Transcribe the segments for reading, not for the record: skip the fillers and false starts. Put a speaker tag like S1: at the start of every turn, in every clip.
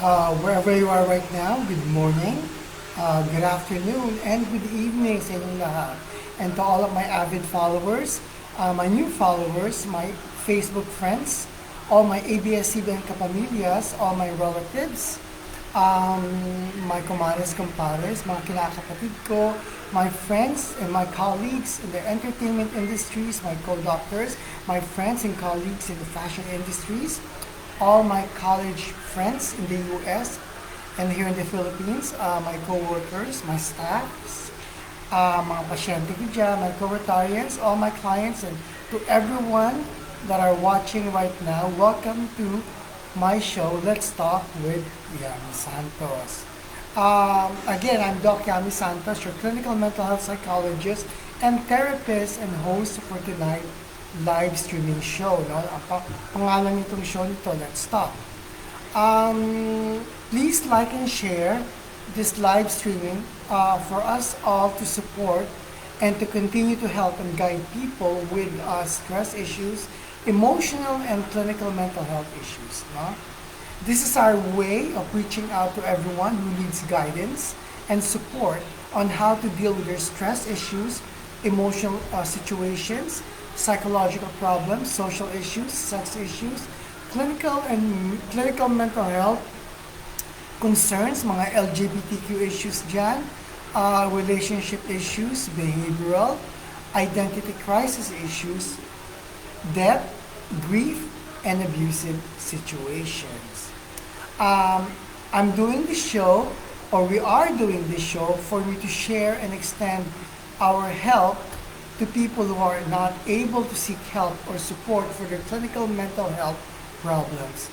S1: Wherever you are right now, good morning, good afternoon, and good evening sa inyong lahat. And to all of my avid followers, my new followers, my Facebook friends, all my ABS-CBN kapamilyas, all my relatives, my comadres, compadres, mga kinakapatid ko, my friends and my colleagues in the entertainment industries, my co-doctors, my friends and colleagues in the fashion industries, all my college friends in the US and here in the Philippines, my co-workers, my staffs, mga pasyente ko dyan, my co-rotarians, all my clients, and to everyone that are watching right now, welcome to my show, Let's Talk with Yami Santos. Again, I'm Doc Yami Santos, your clinical mental health psychologist and therapist and host for tonight live streaming show. No? Ang pangalan nitong show nito, Let's Talk. Please like and share this live streaming for us all to support and to continue to help and guide people with stress issues, emotional and clinical mental health issues. No? This is our way of reaching out to everyone who needs guidance and support on how to deal with their stress issues, emotional situations, psychological problems, social issues, sex issues, clinical mental health concerns, mga LGBTQ issues dyan, relationship issues, behavioral, identity crisis issues, death, grief, and abusive situations. I'm doing this show, or we are doing this show, for me to share and extend our help to people who are not able to seek help or support for their clinical mental health problems.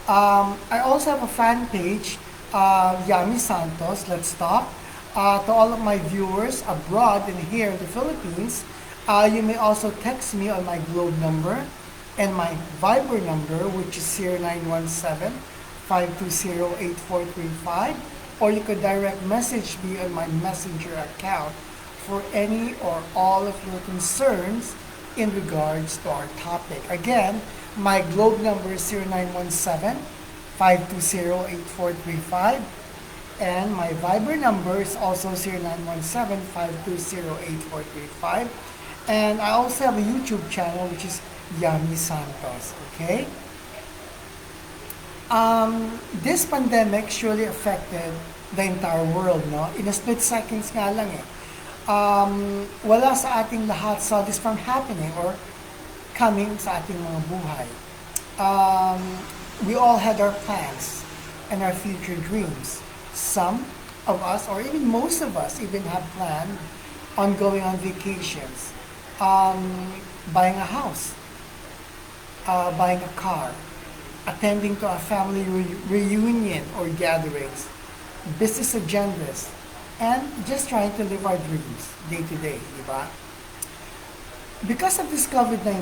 S1: I also have a fan page, Yami Santos, Let's Talk. To all of my viewers abroad and here in the Philippines, you may also text me on my Globe number and my Viber number, which is 0917-520-8435, or you could direct message me on my Messenger account for any or all of your concerns in regards to our topic. Again, my Globe number is 0917-520-8435, and my Viber number is also 0917-520-8435. And I also have a YouTube channel, which is Yami Santos. Okay? This pandemic surely affected the entire world, no? In a split seconds nga lang eh. Wala sa ating lahat saw this from happening or coming sa ating mga buhay. We all had our plans and our future dreams. Some of us, or even most of us, even have planned on going on vacations, buying a house, buying a car, attending to a family reunion or gatherings, business agendas, and just trying to live our dreams day to day, di ba? Because of this COVID-19,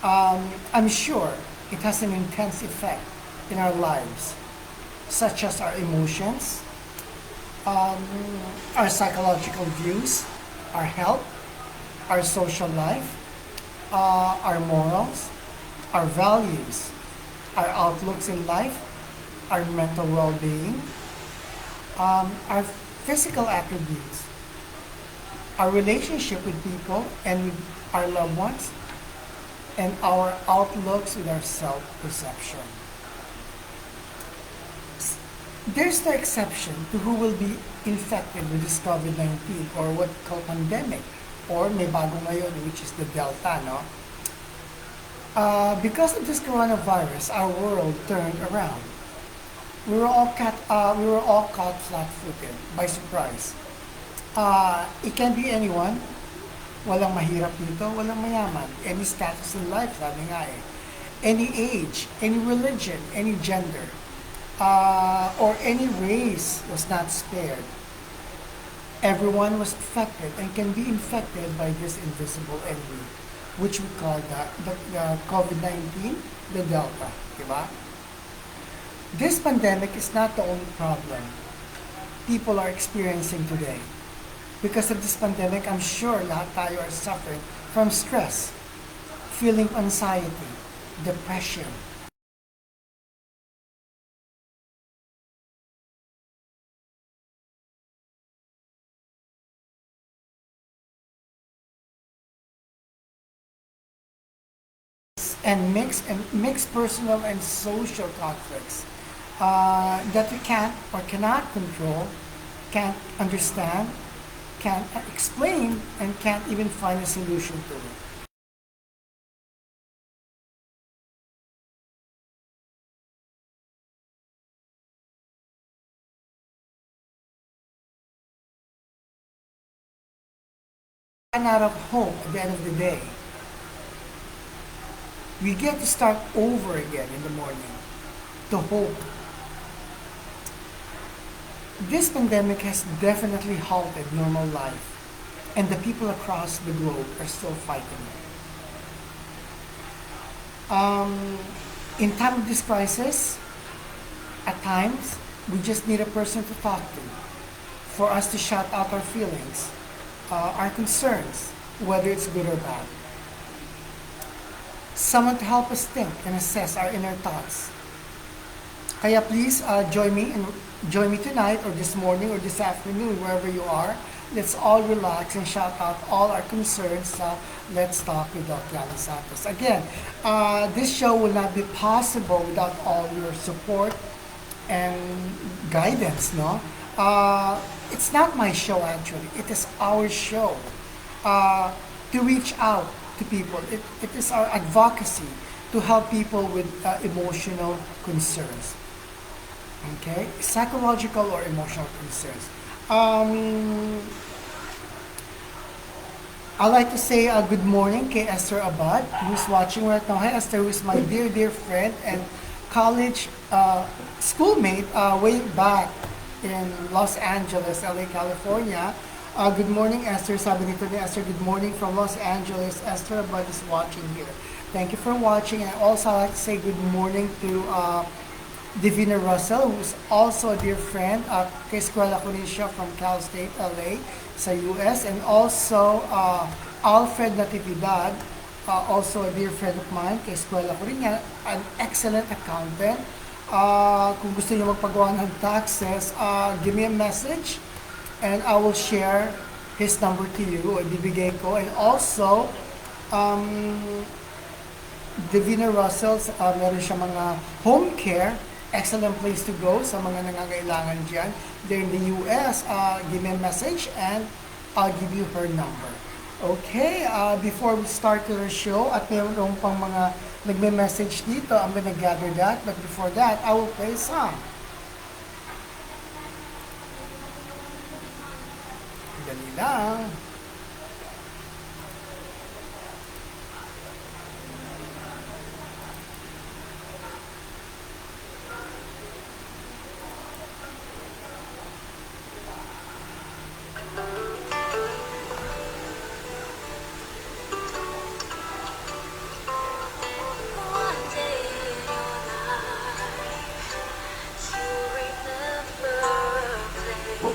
S1: I'm sure it has an intense effect in our lives, such as our emotions, our psychological views, our health, our social life, our morals, our values, our outlooks in life, our mental well-being, our physical attributes, our relationship with people and with our loved ones, and our outlooks with our self-perception. There's the exception to who will be infected with this COVID-19 or what we call pandemic, or may bago ngayon, which is the Delta, no? Because of this coronavirus, our world turned around. We were all caught flat-footed by surprise. It can be anyone. Walang mahirap dito, walang mayaman. Any status in life, sabi nga eh. Any age, any religion, any gender, or any race was not spared. Everyone was affected and can be infected by this invisible enemy, which we call the COVID-19, the Delta, diba? This pandemic is not the only problem people are experiencing today. Because of this pandemic, I'm sure lahat tayo are suffering from stress, feeling anxiety, depression, and mix personal and social conflicts that we can't or cannot control, can't understand, can't explain, and can't even find a solution to it. Run out of hope at the end of the day. We get to start over again in the morning. The hope. This pandemic has definitely halted normal life, and the people across the globe are still fighting it. In time of this crisis, at times, we just need a person to talk to, for us to shout out our feelings, our concerns, whether it's good or bad. Someone to help us think and assess our inner thoughts. Kaya please join me tonight or this morning or this afternoon, wherever you are. Let's all relax and shout out all our concerns sa Let's Talk with Dr. Yana Santos. Again, this show will not be possible without all your support and guidance, no? It's not my show actually. It is our show to reach out to people. It is our advocacy to help people with emotional concerns. Okay? Psychological or emotional concerns. I'd like to say good morning kay Esther Abad, who's watching right now. Hi Esther, who's my dear, dear friend and college schoolmate way back in Los Angeles, LA, California. Good morning, Esther. Sabi dito ni Esther, good morning from Los Angeles. Esther Abad is watching here. Thank you for watching. And also, I'd like to say good morning to Divina Russell, who's also a dear friend. Kay Eskwela ko rin siya from Cal State, LA, sa US. And also, Alfred Natividad, also a dear friend of mine. Kay Eskwela ko rin yan, an excellent accountant. Kung gusto niyo magpagawa ng taxes, give me a message and I will share his number to you o ibibigay ko. And also, Divina Russell's, meron siya mga home care, excellent place to go sa mga nangangailangan dyan. They're in the US, give me a message and I'll give you her number. Okay, before we start the show, at mayroon pang mga nagme-message dito, I'm gonna gather that. But before that, I will play a song. Dali lang.
S2: One day in your life, you remember a place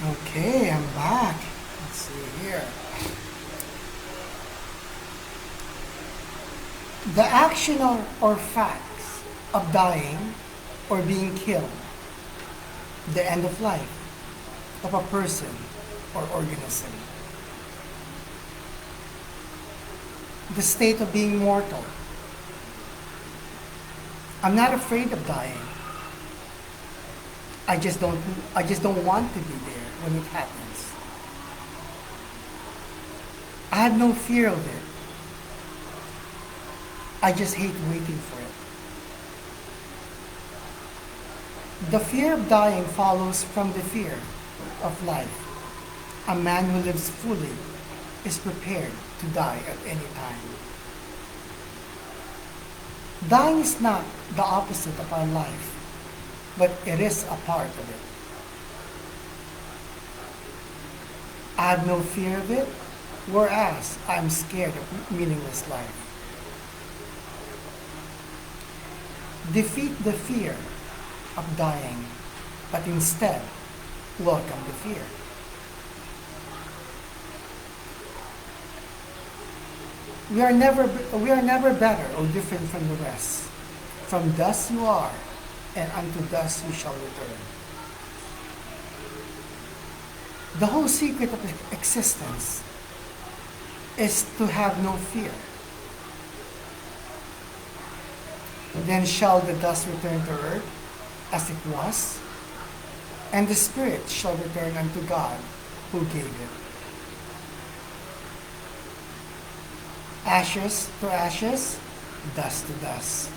S1: Okay, I'm back. Let's see here. The action or facts of dying or being killed, the end of life of a person or organism, the state of being mortal. I'm not afraid of dying. I just don't I just don't want to be there when it happens. I have no fear of it. I just hate waiting for it. The fear of dying follows from the fear of life. A man who lives fully is prepared to die at any time. Dying is not the opposite of our life, but it is a part of it. I have no fear of it, whereas I'm scared of meaningless life. Defeat the fear of dying, but instead welcome the fear. We are never better or different from the rest. From dust you are, and unto dust you shall return. The whole secret of existence is to have no fear. Then shall the dust return to earth as it was, and the spirit shall return unto God who gave it. Ashes to ashes, dust to dust.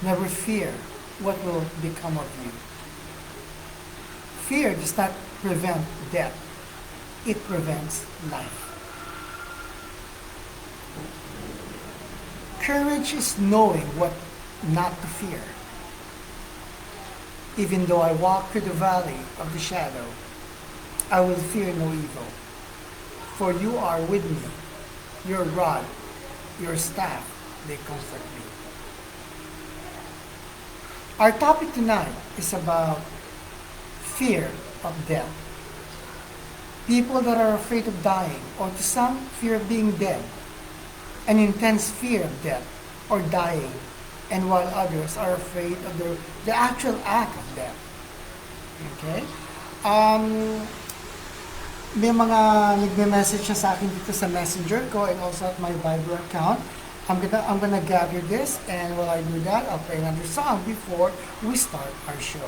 S1: Never fear what will become of you. Fear does not prevent death, it prevents life. Courage is knowing what not to fear. Even though I walk through the valley of the shadow, I will fear no evil. For you are with me, your rod, your staff, they comfort me. Our topic tonight is about fear of death. People that are afraid of dying, or to some, fear of being dead, an intense fear of death or dying, and while others are afraid of the actual act of death. Okay? May mga nagme-message na sa akin dito sa messenger ko and also at my Viber account. I'm gonna gather this, and while I do that, I'll play another song before we start our show.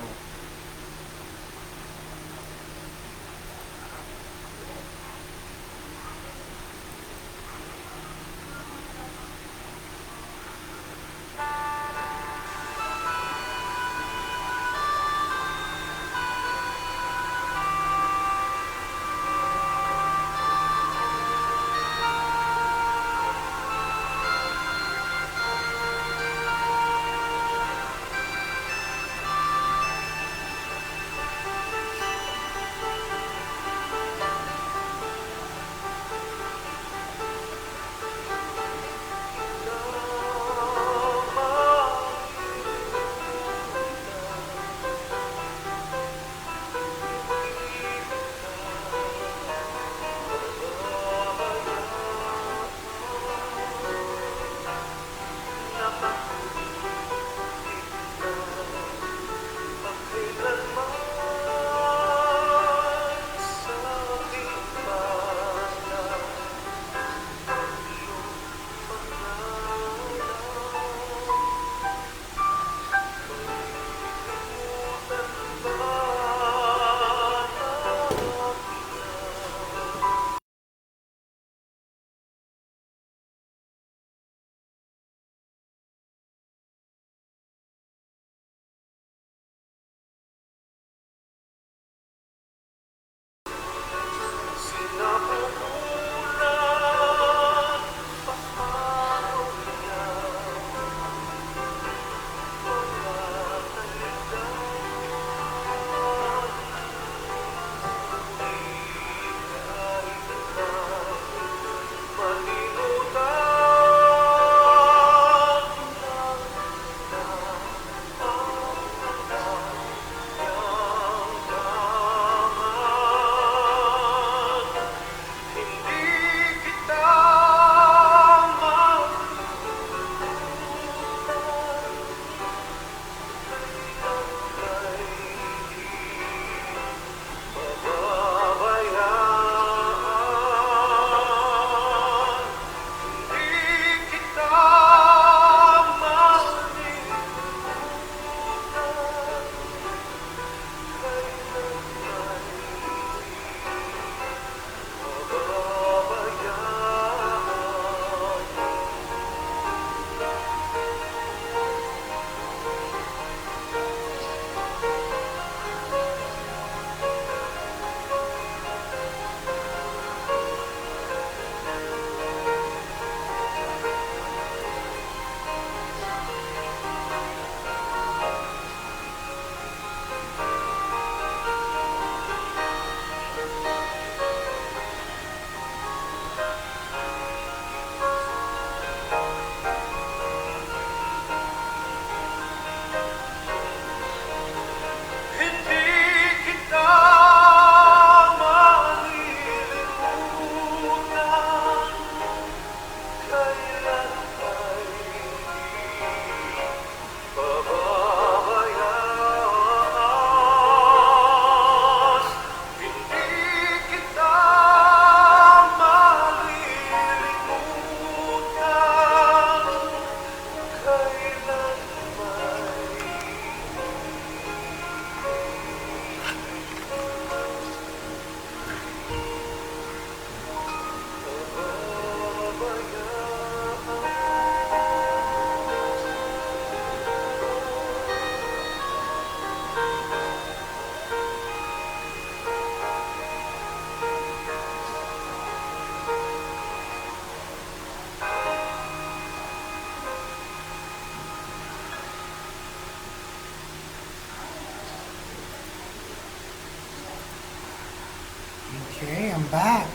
S1: Okay, I'm back.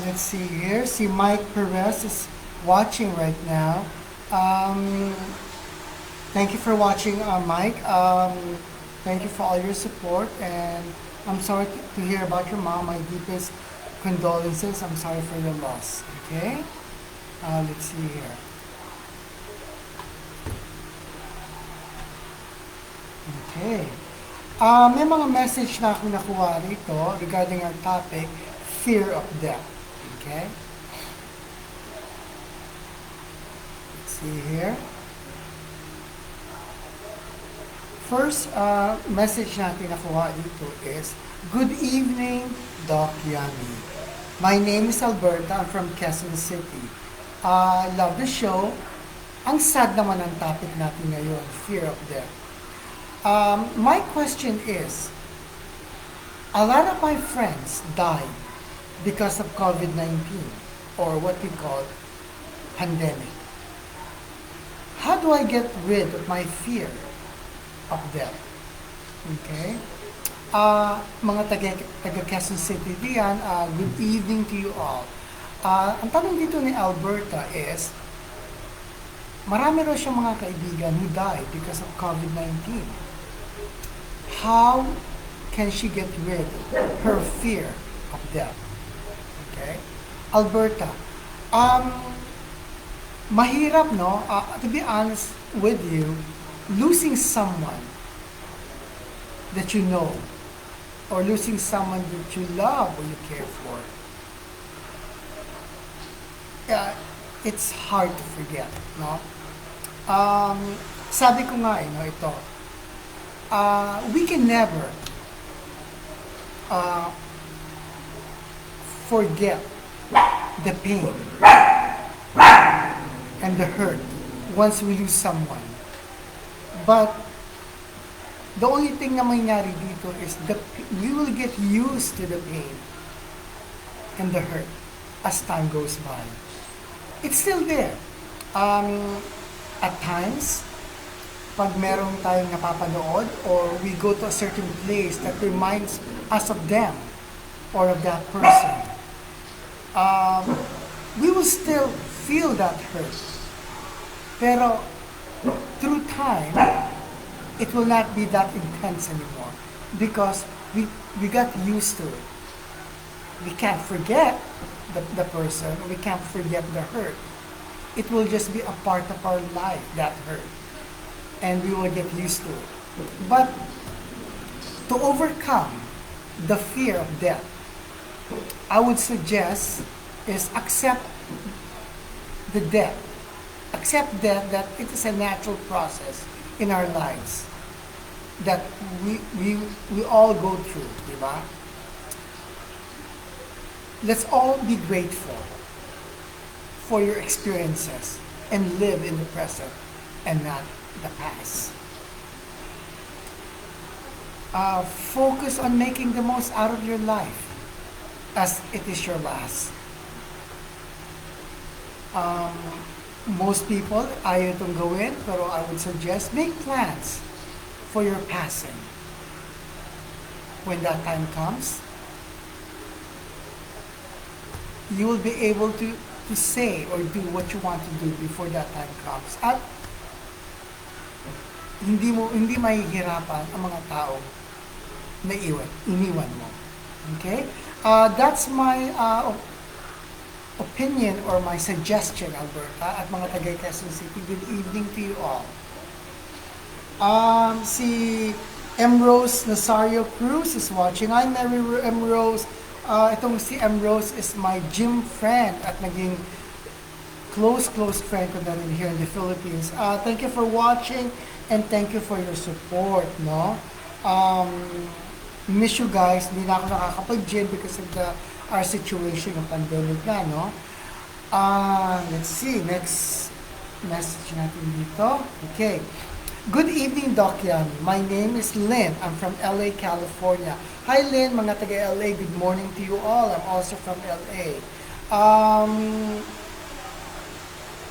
S1: Let's see here. See, Mike Perez is watching right now. Um, Thank you for watching, Mike. Thank you for all your support, and I'm sorry to hear about your mom. My deepest condolences. I'm sorry for your loss. Okay. Let's see here. Okay. May mga message na ako nakuha rito regarding our topic, fear of death. Okay. Let's see here. First message natin nakuha dito is, good evening, Doc Yami. My name is Alberta. I'm from Quezon City. Love the show. Ang sad naman ang topic natin ngayon, fear of death. My question is, a lot of my friends died because of COVID-19 or what we call pandemic. How do I get rid of my fear of death? Okay? Mga taga Quezon City diyan, good evening to you all. Ang tanong dito ni Alberta is, marami raw siyang mga kaibigan who died because of COVID-19. How can she get rid of her fear of death? Okay? Alberta, mahirap, no? To be honest with you, losing someone that you know or losing someone that you love or you care for, it's hard to forget, no? Sabi ko nga, no, ito, we can never forget the pain and the hurt once we lose someone. But the only thing na mangyari dito is that we will get used to the pain and the hurt as time goes by. It's still there. At times, pag meron tayong napapanood or we go to a certain place that reminds us of them or of that person, we will still feel that hurt. Pero through time, it will not be that intense anymore because we got used to it. We can't forget the person, we can't forget the hurt. It will just be a part of our life, that hurt. And we will get used to it. But to overcome the fear of death, I would suggest is accept the death. Accept that it is a natural process in our lives that we all go through, di ba? Let's all be grateful for your experiences and live in the present and not the past. Focus on making the most out of your life as it is your last. Most people, ayaw itong gawin, pero I would suggest make plans for your passing. When that time comes, you will be able to say or do what you want to do before that time comes. At hindi mahihirapan ang mga tao na iniwan mo. Okay? That's my opinion or my suggestion, Alberta, at mga taga Quezon City. Good evening to you all. Si M. Rose Nazario Cruz is watching. Hi, Mary M. Rose. Itong si M. Rose is my gym friend at naging close friend ko na rin here in the Philippines. Thank you for watching and thank you for your support, no? Miss you guys. Hindi na ako nakakapag-gym because of our situation ng pandemic na, no? Let's see. Next message natin dito. Okay. Good evening, Doc Yami. My name is Lynn. I'm from LA, California. Hi, Lynn. Mga taga LA, good morning to you all. I'm also from LA.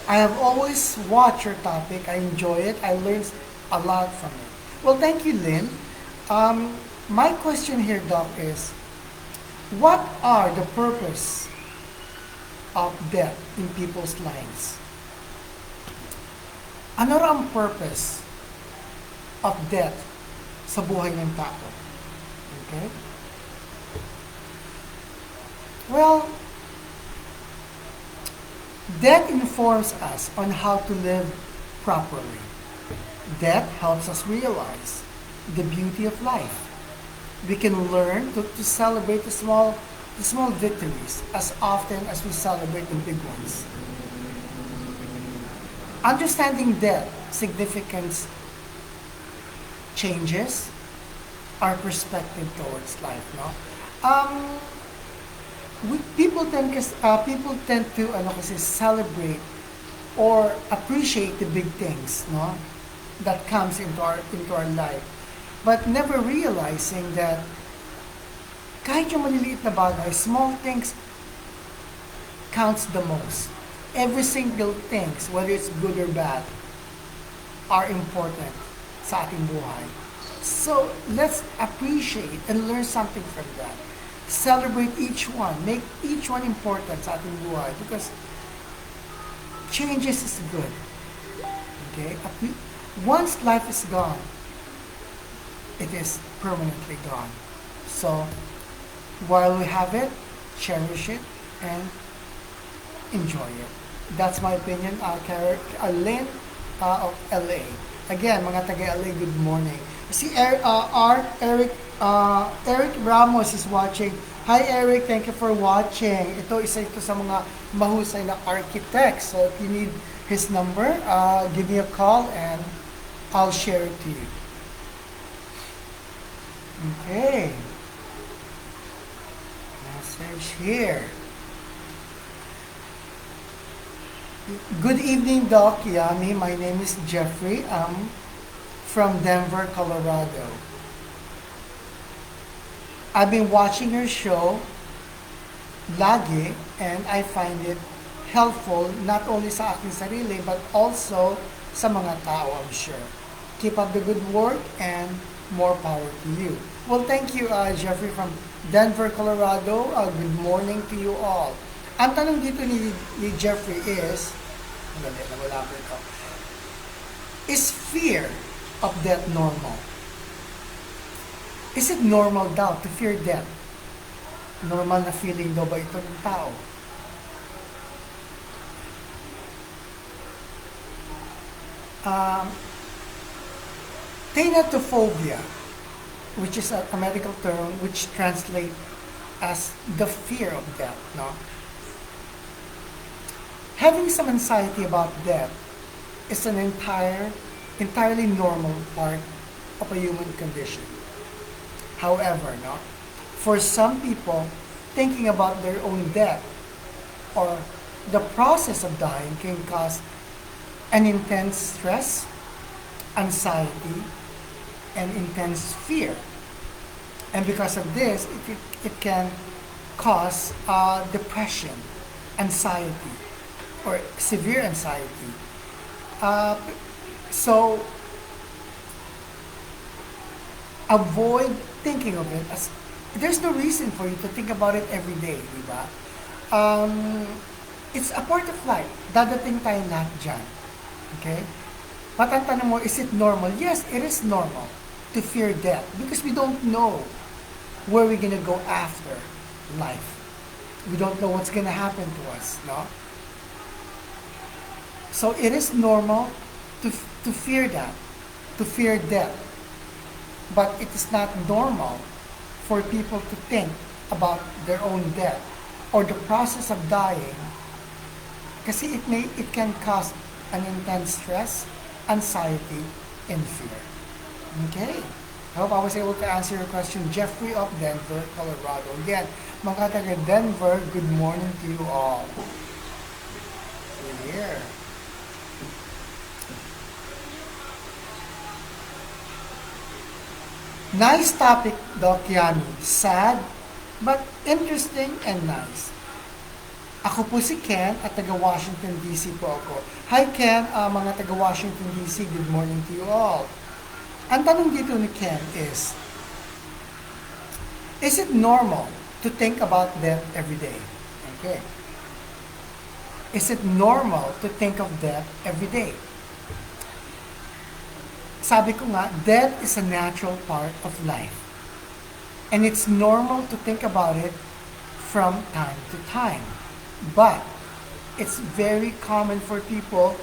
S1: I have always watched your topic. I enjoy it. I learned a lot from it. Well, thank you, Lynn. My question here, Doc, is What are the purpose of death in people's lives? Ano ra ang purpose of death sa buhay ng tao? Okay? Well, death informs us on how to live properly. Death helps us realize the beauty of life. We can learn to celebrate the small victories as often as we celebrate the big ones. Understanding death significance changes our perspective towards life. No, people tend to celebrate or appreciate the big things, no, that comes into our life, but never realizing that kahit yung maliliit na bagay, small things counts the most. Every single things, whether it's good or bad, are important sa ating buhay. So let's appreciate and learn something from that. Celebrate each one, make each one important sa ating buhay, because changes is good. Okay? Once life is gone, it is permanently gone. So while we have it, cherish it and enjoy it. That's my opinion. Lynn of LA. Again, mga taga-LA, good morning. Si Eric Ramos is watching. Hi Eric, thank you for watching. Isa ito sa mga mahusay na architects. So if you need his number, give me a call and I'll share it to you. Okay. Message here. Good evening, Doc Yami. My name is Jeffrey. I'm from Denver, Colorado. I've been watching your show lagi and I find it helpful not only sa aking sarili but also sa mga tao, I'm sure. Keep up the good work and more power to you. Well, thank you, Jeffrey from Denver, Colorado. Good morning to you all. Ang tanong dito ni Jeffrey is fear of death normal? Is it normal daw to fear death? Normal na feeling daw ba ito ng tao? Thanatophobia, which is a medical term which translates as the fear of death, no? Having some anxiety about death is an entirely normal part of a human condition. However, no, for some people, thinking about their own death or the process of dying can cause an intense stress, anxiety, and intense fear. And because of this, it can cause depression, anxiety, or severe anxiety. So avoid thinking of it as there's no reason for you to think about it every day, di ba? It's a part of life. Dadating tayo lahat dyan. Okay? But ang tanong mo, is it normal? Yes, it is normal to fear death because we don't know where we're gonna go after life. We don't know what's gonna happen to us, no? So it is normal to fear that, to fear death. But it is not normal for people to think about their own death or the process of dying kasi it can cause an intense stress, anxiety, and fear. Okay? I hope I was able to answer your question. Jeffrey of Denver, Colorado. Again, mga taga Denver, good morning to you all. Here. Nice topic, Doc Yami. Sad, but interesting and nice. Ako po si Ken at taga Washington DC po ako. Hi Ken, mga taga Washington DC, good morning to you all. Ang tanong dito ni Ken is it normal to think about death every day? Okay. Is it normal to think of death every day? Sabi ko nga, death is a natural part of life. And it's normal to think about it from time to time. But it's very common for people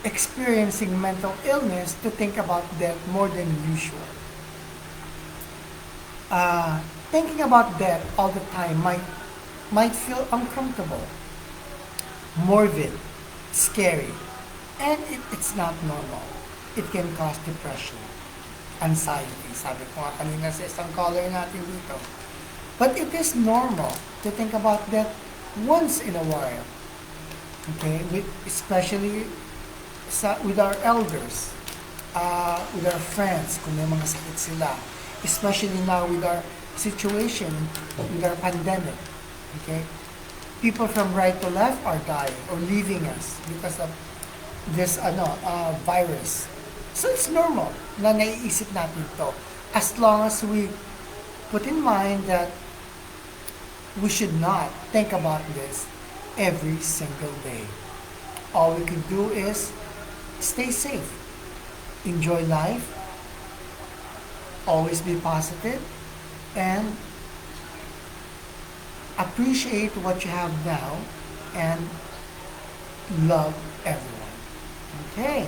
S1: experiencing mental illness to think about death more than usual. Thinking about death all the time might feel uncomfortable, morbid, scary, and it's not normal. It can cause depression, anxiety, sabi ko nga kanina sa isang caller natin dito. But it is normal to think about death once in a while. Okay? Especially with our elders, with our friends, kung may mga sakit sila. Especially now with our situation, with our pandemic. Okay? People from right to left are dying or leaving us because of this virus. So it's normal na naiisip natin to as long as we put in mind that we should not think about this every single day. All we could do is stay safe, enjoy life, always be positive, and appreciate what you have now and love everyone. Okay.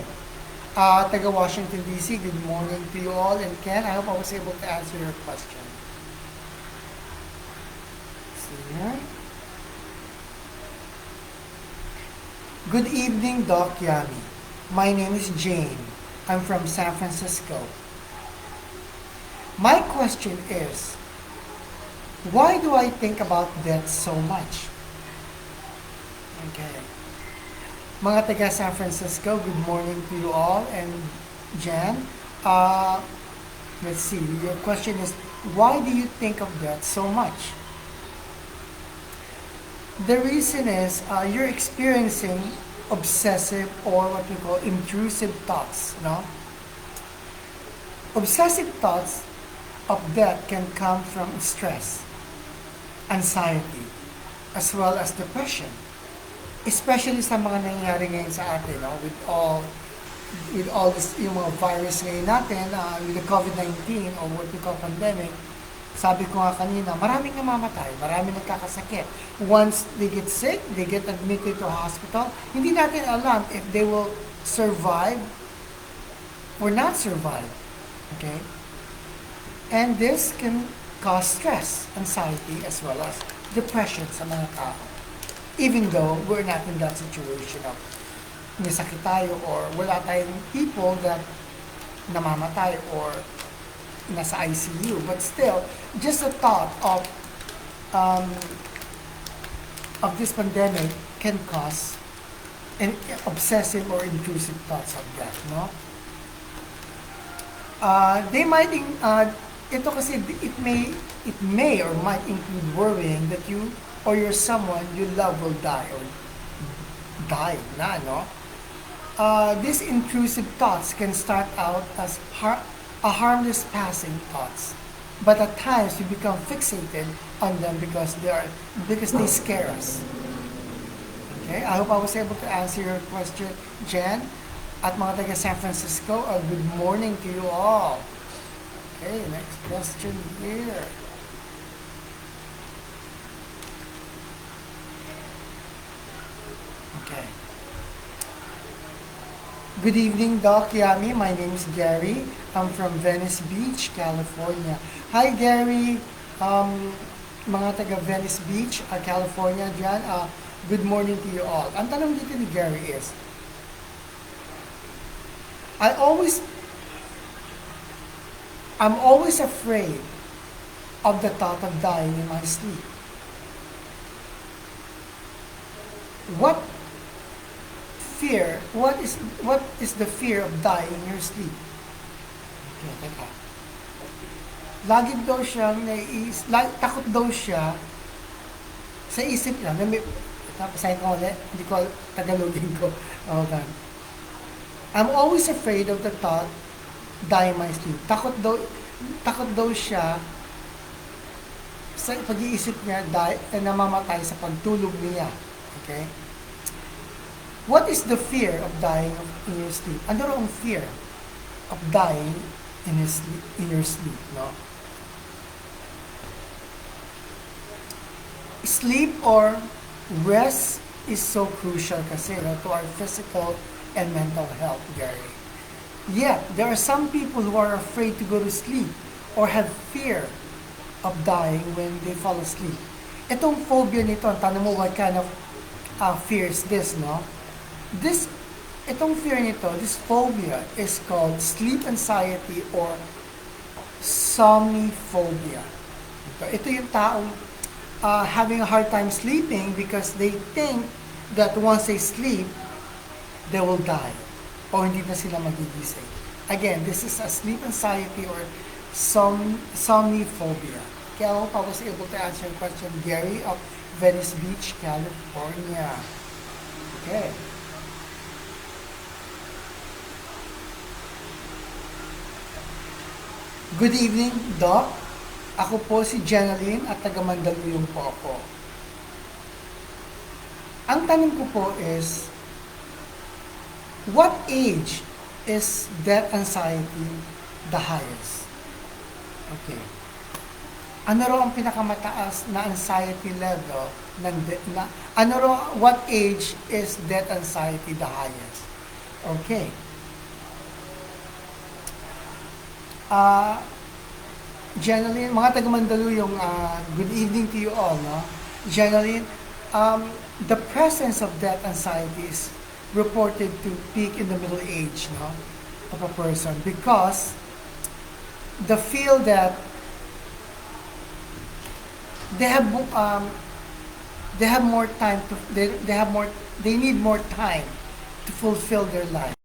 S1: Taga Washington, D.C., good morning to you all. And Ken, I hope I was able to answer your question. See here. Good evening, Doc Yami. My name is Jane. I'm from San Francisco. My question is, why do I think about death so much? Okay. Mga taga San Francisco, good morning to you all. And Jan, let's see, your question is, why do you think of death so much? The reason is you're experiencing obsessive or what we call intrusive thoughts, no? Obsessive thoughts of death can come from stress, anxiety, as well as depression. Especially sa mga nangyayari ngayon sa atin, no? with all this yung mga virus ngayon natin, with the COVID-19 or what we call pandemic, sabi ko nga kanina, maraming namamatay, maraming nagkakasakit. Once they get sick, they get admitted to a hospital, hindi natin alam if they will survive or not survive. Okay? And this can cause stress, anxiety, as well as depression sa mga tao. Even though we're not in that situation of may sakit tayo or wala tayong people that namamatay or nasa ICU. But still, just the thought of this pandemic can cause an obsessive or intrusive thoughts of death, no? They might, ito kasi it may or might include worrying that you or your someone you love will die or die na, no? These intrusive thoughts can start out as harmless passing thoughts, but at times we become fixated on them because they scare us. Okay, I hope I was able to answer your question, Jen. At mga taga San Francisco, good morning to you all. Okay, next question here. Okay. Good evening, Doc Yami. My name is Gary. I'm from Venice Beach, California. Hi, Gary. Mga taga Venice Beach, California dyan. Good morning to you all. Ang tanong dito ni Gary is, I'm always afraid of the thought of dying in my sleep. What is the fear of dying in your sleep? Okay, teka. Lagi daw siyang takot daw siya sa isip lang. Pasahin ko ulit, hindi ko Tagalogin ko. Okay. I'm always afraid of the thought dying in my sleep. Takot daw siya sa pag-iisip niya, namamatay sa pagtulog niya. Okay? What is the fear of dying in your sleep? Ano raw ang fear of dying in your sleep, no? Sleep or rest is so crucial kasi, no, to our physical and mental health, Gary. Yet, there are some people who are afraid to go to sleep or have fear of dying when they fall asleep. Itong phobia nito, ang tanong mo, what kind of fear is this, no? Itong fear nito, this phobia is called sleep anxiety or somniphobia. Ito yung taong having a hard time sleeping because they think that once they sleep, they will die o hindi na sila magigising. Again, this is a sleep anxiety or somniphobia. Kaya I hope I was able to answer your question, Gary of Venice Beach, California. Okay. Good evening, Doc. Ako po si Jenaline at taga Mandaluyong po ako. Ang tanong ko po is, what age is death anxiety the highest? Okay. Ano raw ang pinakamataas na anxiety level what age is death anxiety the highest? Okay. Generally, mga taga Mandaluyong, good evening to you all, no? Generally, the presence of death anxiety is reported to peak in the middle age, no, of a person because the feel that they have more time to they need more time to fulfill their life.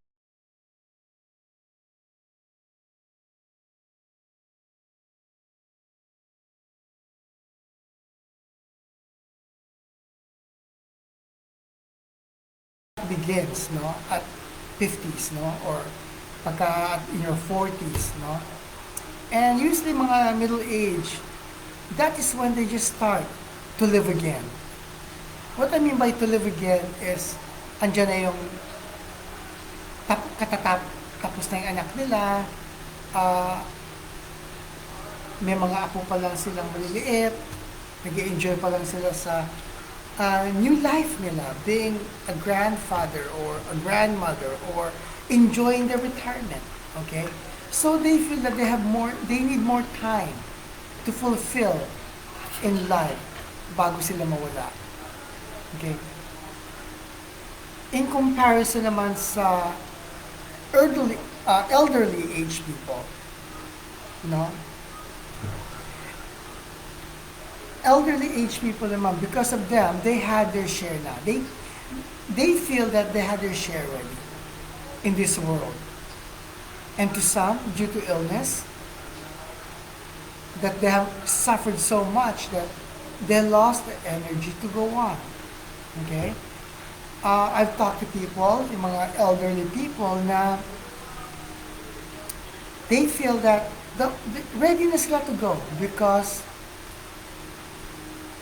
S1: Begins, no, at 50s, no, or pagka in your 40s, no, and usually mga middle age, that is when they just start to live again. What I mean by to live again is andyan na yung tapos na yung anak nila, may mga apo pa lang silang maliliit, nag-enjoy pa lang sila sa new life nila, being a grandfather or a grandmother or enjoying their retirement. Okay, so they feel that they need more time to fulfill in life bago sila mawala. Okay, in comparison naman sa elderly age people, no? Elderly age people naman, because of them, they had their share na. They feel that they had their share already in this world. And to some, due to illness, that they have suffered so much that they lost the energy to go on. Okay? I've talked to people, yung mga elderly people, na they feel that ready na sila to go because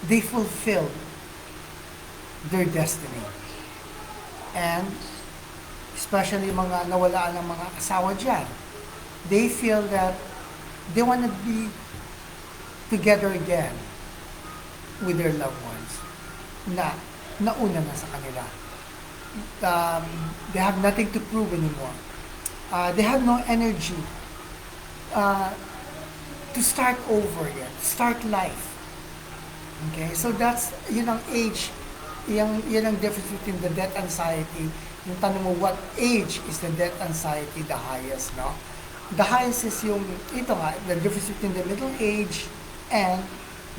S1: they fulfilled their destiny. And especially mga nawalaan ng mga asawa dyan, they feel that they want to be together again with their loved ones na nauna na sa kanila. They have nothing to prove anymore. They have no energy to start over yet, start life. Okay, so yun ang age, yun ang difference between the death anxiety. Yung tanong mo, what age is the death anxiety the highest, no? The highest is ito nga, the difference between the middle age and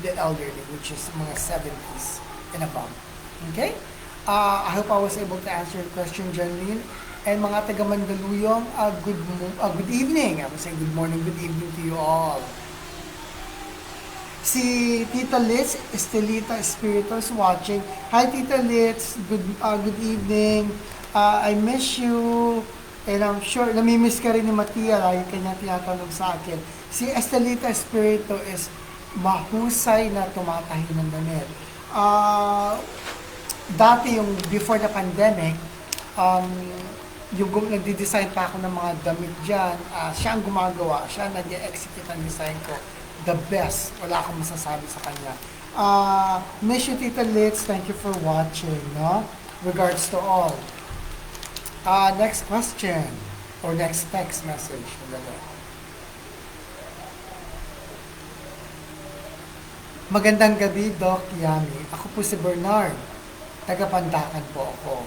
S1: the elderly, which is mga 70s and above. Okay? I hope I was able to answer your question, Janine. And mga taga Mandaluyong, good evening. I would say good morning, good evening to you all. Si Tita Litz, Estelita Espiritu is watching. Hi Tita Litz, good evening. I miss you. And I'm sure, namimiss ka rin ni Matia, lagi kanya tinatanong sa akin. Si Estelita Espiritu is mahusay na tumatahi ng damit. Ah, dati yung before the pandemic, um, nagdi-design pa ako ng mga damit dyan, siya ang gumagawa, siya nag-execute ang design ko. The best, wala akong masasabi sa kanya. Miss you, Tita Litz, thank you for watching, no? Regards to all. Next question, or next text message. Magandang gabi, Doc Yami. Ako po si Bernard. Taga-Pandacan po ako.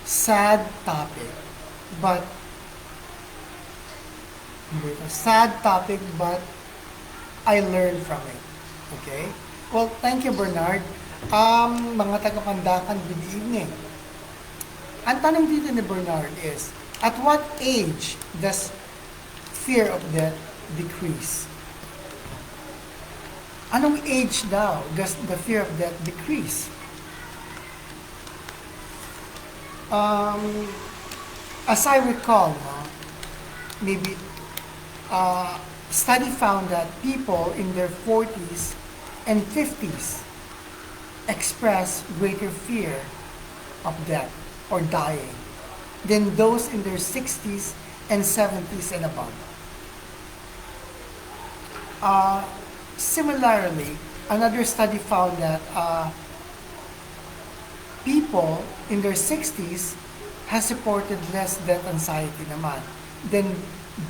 S1: Sad topic, but I learned from it. Okay? Well, thank you, Bernard. Mga taga-Pandacan, good evening. Ang tanong dito ni Bernard is, at what age does fear of death decrease? Anong age daw does the fear of death decrease? As I recall, maybe study found that people in their 40s and 50s express greater fear of death or dying than those in their 60s and 70s and above. Similarly, another study found that people in their 60s has reported less death anxiety naman than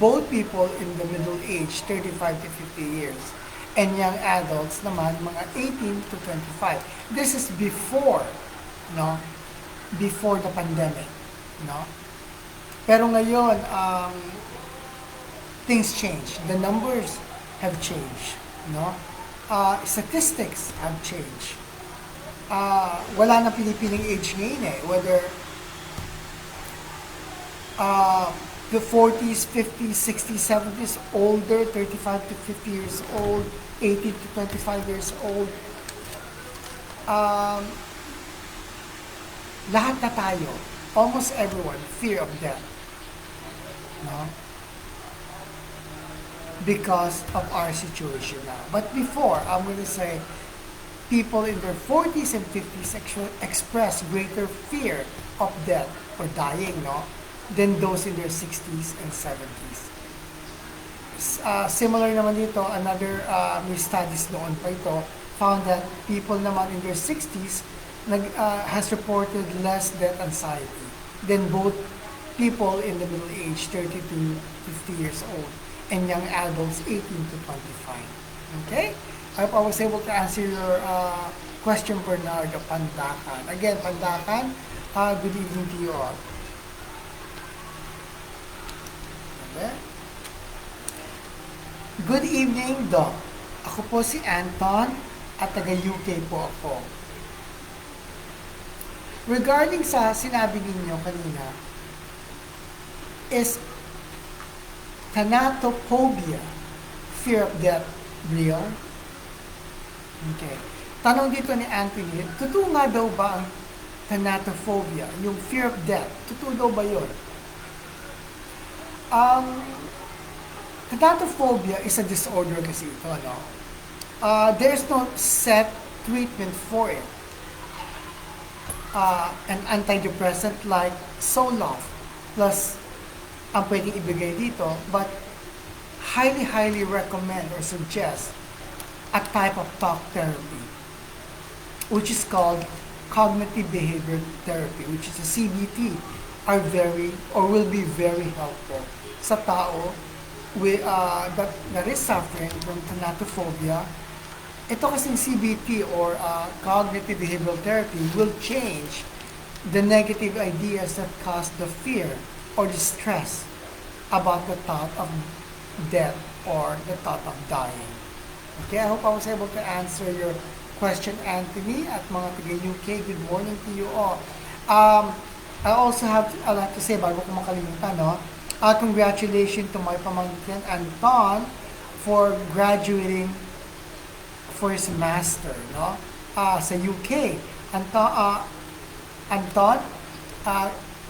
S1: both people in the middle age, 35 to 50 years, and young adults naman, mga 18 to 25. This is before, no? Before the pandemic, no? Pero ngayon, things change. The numbers have changed, no? Statistics have changed. Wala na pinipiling age ngayon eh. Whether the 40s, 50s, 60s, 70s, older, 35 to 50 years old, 18 to 25 years old. Lahat na tayo, almost everyone, fear of death. No? Because of our situation now. But before, I'm going to say, people in their 40s and 50s express greater fear of death or dying, no, than those in their 60s and 70s. Similar naman dito, another may studies noon pa ito, found that people naman in their 60s has reported less death anxiety than both people in the middle age, 30 to 50 years old, and young adults 18 to 25. Okay? I hope I was able to answer your question, Bernard, of Pandacan. Again, Pandacan, good evening to you all. Okay? Good evening, Doc. Ako po si Anton at taga-UK po ako. Regarding sa sinabi ninyo kanina, is thanatophobia, fear of death, real? Okay. Tanong dito ni Anthony, totoo nga daw ba ang thanatophobia, yung fear of death? Totoo daw ba yun? Thanatophobia is a disorder kasi ito, no? There's no set treatment for it. An antidepressant like Zoloft plus ang pwedeng ibigay dito, but highly recommend or suggest a type of talk therapy, which is called cognitive behavior therapy, which is a CBT, are very or will be very helpful sa tao that is suffering from thanatophobia. Ito kasing CBT or cognitive behavioral therapy will change the negative ideas that cause the fear or the stress about the thought of death or the thought of dying. Okay, I hope I was able to answer your question, Anthony, at mga taga-UK. Good morning to you all. I also have a lot to say bago ko makalimutan, no? Congratulations to my pamangkin, Anton, for graduating for his master, no? Sa UK. Anton,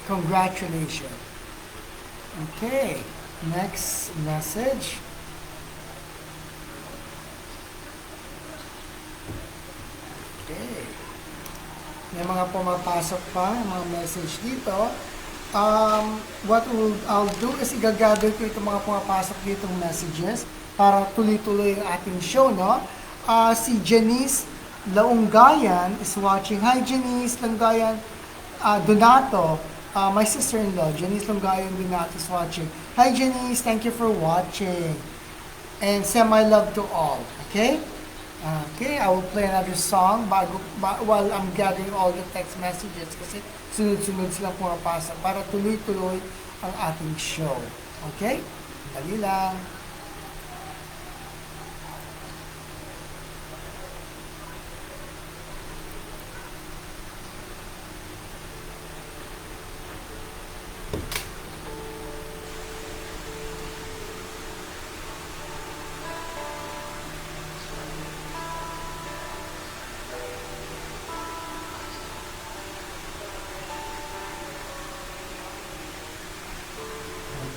S1: congratulations. Okay, next message. May mga pumapasok pa, mga message dito. I'll do is igagather ko itong mga pumapasok ditong messages para tuloy-tuloy yung ating show, no? Si Janice Launggayan is watching. Hi, Janice Launggayan. Donato, my sister-in-law, Janice Launggayan Donato is watching. Hi, Janice. Thank you for watching. And send my love to all. Okay? Okay, I will play another song while I'm gathering all the text messages kasi sunod-sunod silang pumapasa para tuloy-tuloy ang ating show. Okay? Dali lang.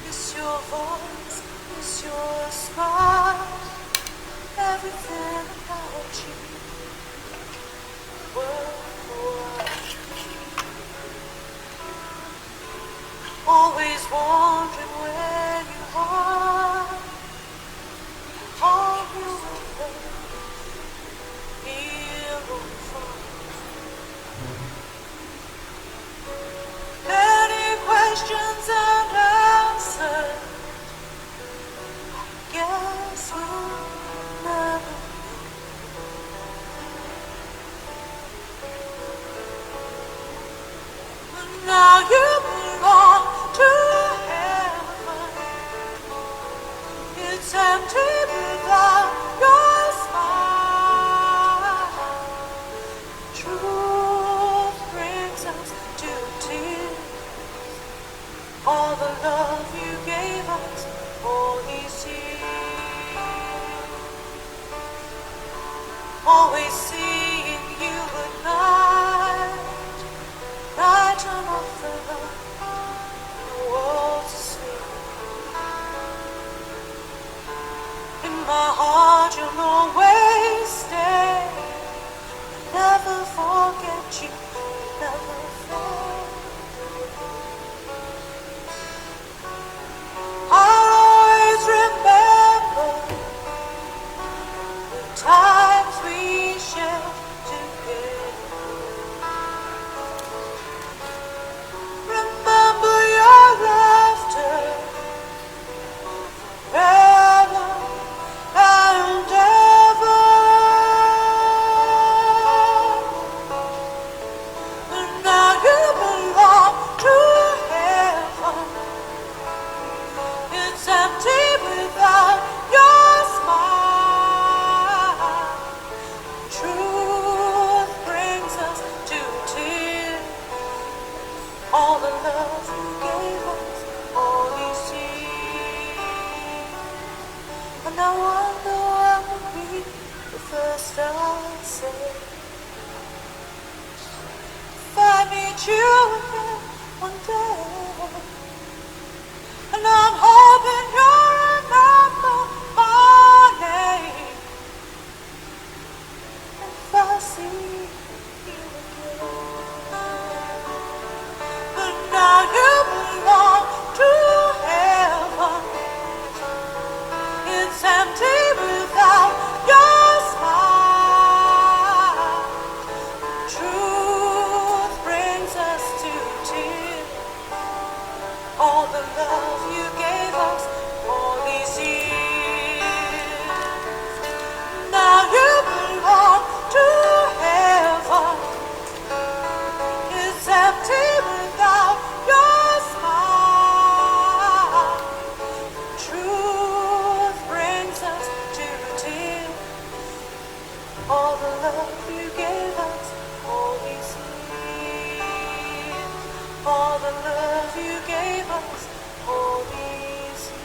S2: Miss your voice, miss your smile, everything about you. Worldwide. Always wondering where you are. How you will feel far. Many questions and answers. Guess we'll never know. But now you belong to heaven. It's empty without your smile. Truth brings us to tears. All the love you gave us all these years. Always seeing you at night. Night turn off the light. The world's asleep. In my heart you'll always stay. Never forget you. Never fail. I'll always remember the times we shared together. Remember your laughter forever and ever. But now you belong to heaven. It's empty without your smile. Truth brings us to tears. All the love you gave us all these years. And I wonder what will be the first I say. If I meet you again one day. And I'm hoping you'll remember my name. If I see you again. But now you belong to heaven. It's empty without your smile. Truth brings us to tears. All the love you gave us all these years. Now you belong to heaven. It's empty without your smile. Truth brings us to tears. All the love you gave us all these years. All the love you gave us all these years.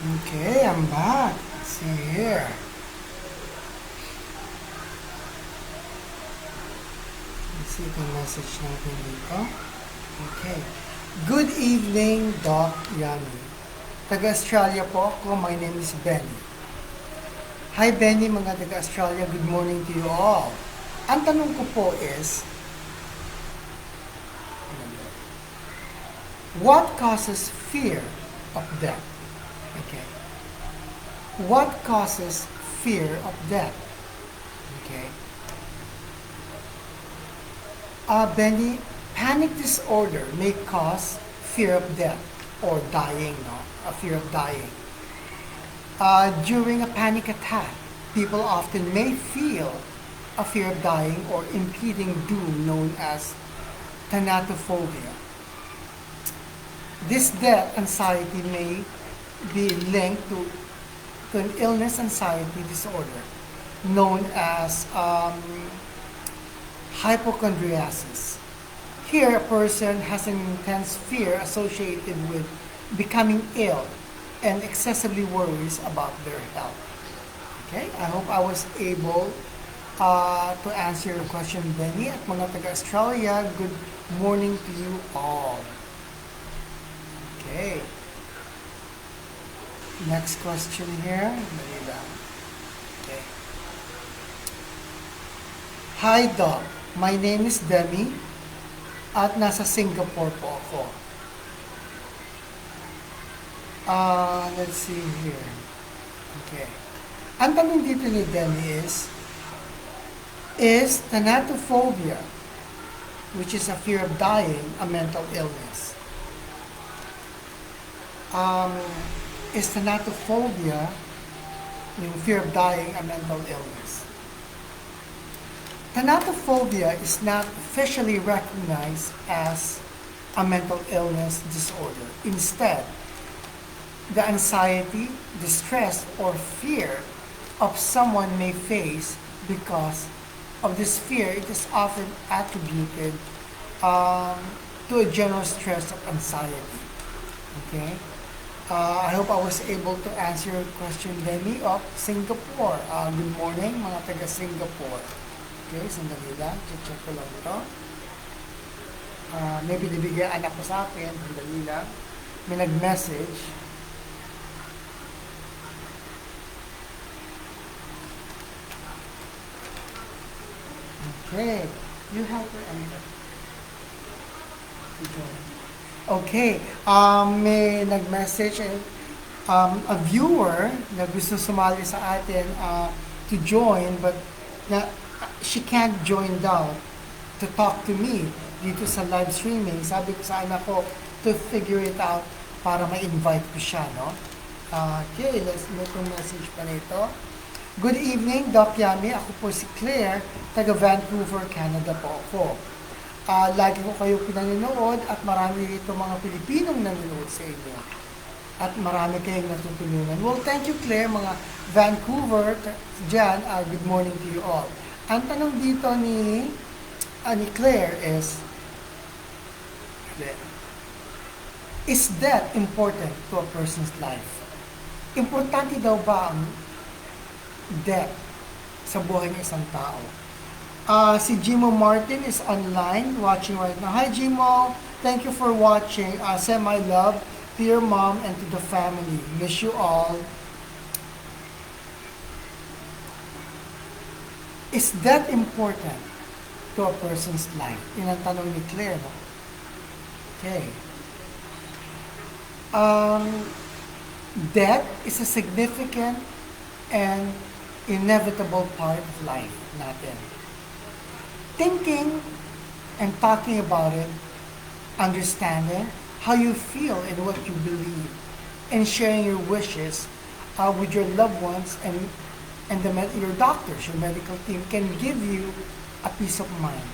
S1: Okay, I'm back. Let's see here. Let's see itong message natin dito. Okay. Good evening, Doc Yami. Taga-Australia po ako. My name is Benny. Hi, Benny, mga taga-Australia. Good morning to you all. Ang tanong ko po is, what causes fear of death? Okay. What causes fear of death? Okay. Benny, panic disorder may cause fear of death or dying, no? A fear of dying. During a panic attack, people often may feel a fear of dying or impending doom known as thanatophobia. This death anxiety may be linked to an illness anxiety disorder known as hypochondriasis. Here, a person has an intense fear associated with becoming ill and excessively worries about their health. Okay, I hope I was able to answer your question, Benny. At mga taga-Australia, good morning to you all. Okay. Next question here. Dali lang. Okay. Hi, Doc. My name is Demi at nasa Singapore po ako. Let's see here. Okay. Ang tanong dito ni Demi is thanatophobia, which is a fear of dying, a mental illness? Is thanatophobia, yung fear of dying, a mental illness? Thanatophobia is not officially recognized as a mental illness disorder. Instead, the anxiety, distress, or fear of someone may face because of this fear, it is often attributed to a general stress of anxiety. Okay? I hope I was able to answer your question, Demi, of Singapore. Good morning, mga taga-Singapore. Okay, sandali lang. Check ko lang ito. May binibigyan anak ko sa akin. Sandali lang. May nag-message. Okay. You help her. Okay. May nag-message a viewer na gusto sumali sa atin to join but na she can't join daw to talk to me dito sa live streaming. Sabi ko sa anak ko to figure it out para ma-invite ko siya, no? Okay, let's make a message pa nito. Good evening, Doc Yami. Ako po si Claire, taga Vancouver, Canada po ako. Lagi ko kayo pinanonood at marami rito mga Pilipinong nanonood sa inyo. At marami kayong natutunan. Well, thank you, Claire, mga Vancouver dyan. Good morning to you all. Ang tanong dito ni Claire is death important to a person's life? Importante daw ba ang death sa buhay ng isang tao? Si Jimo Martin is online watching right now. Hi Jimo, thank you for watching. Send my love to your mom and to the family. Miss you all. Is that important to a person's life? Yun ang tanong ni Claire, no? Okay. Death is a significant and inevitable part of life natin. Thinking and talking about it, understanding how you feel and what you believe, and sharing your wishes with your loved ones and your doctors, your medical team can give you a peace of mind.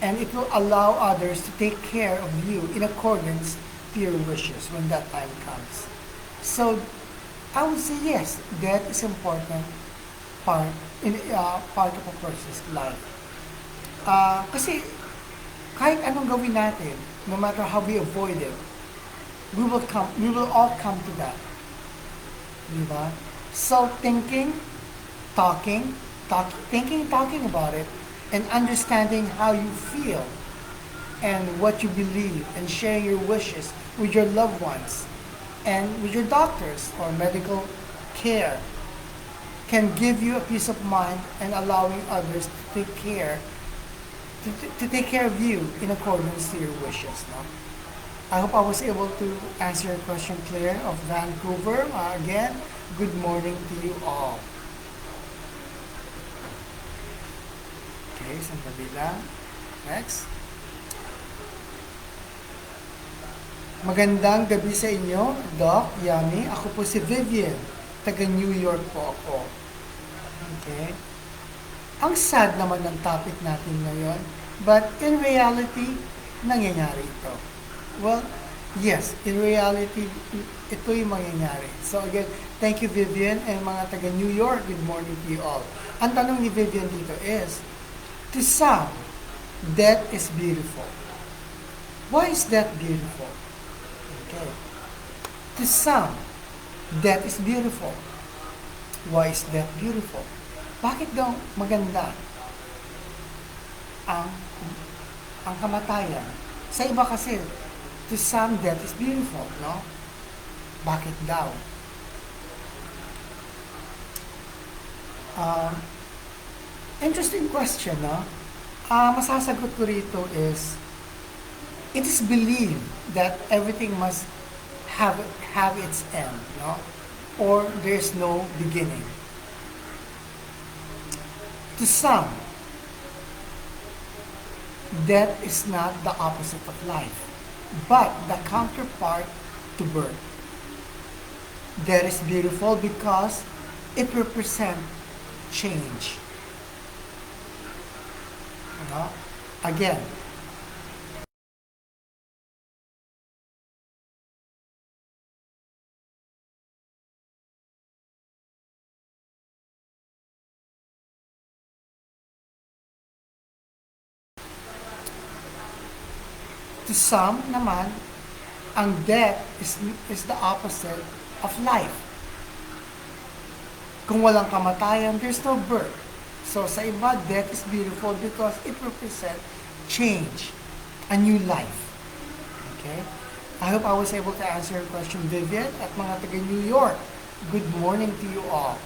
S1: And it will allow others to take care of you in accordance to your wishes when that time comes. So, I would say yes, death is important part of a person's life. Kasi kahit anong gawin natin, no matter how we avoid it, we will all come to that. Di ba? So talking, talking about it, and understanding how you feel and what you believe, and sharing your wishes with your loved ones and with your doctors or medical care can give you a peace of mind and allowing others to take care of you in accordance to your wishes. No? I hope I was able to answer your question, Claire of Vancouver. Again, good morning to you all. Okay, sandali lang. Next. Magandang gabi sa inyo, Doc, Yami. Ako po si Vivian. Taga New York po ako. Okay. Ang sad naman ng topic natin ngayon, but in reality, nangyayari ito. Well, yes, in reality, ito yung mangyayari. So again, thank you Vivian and mga taga New York, good morning to you all. Ang tanong ni Vivian dito is, to some, death is beautiful. Why is that beautiful? Okay. To some, death is beautiful. Why is death beautiful? Bakit daw maganda ang kamatayan? Sa iba kasi, to some, death is beautiful, no? Bakit daw? Interesting question, no? Masasagot ko rito is, it is believed that everything must have its end, no? Or there's no beginning. To some, death is not the opposite of life, but the counterpart to birth. Death is beautiful because it represents change. No? Again, to some naman, ang death is the opposite of life. Kung walang kamatayan, there's no birth. So sa iba, death is beautiful because it represents change, a new life. Okay? I hope I was able to answer your question, Vivian, at mga taga New York. Good morning to you all.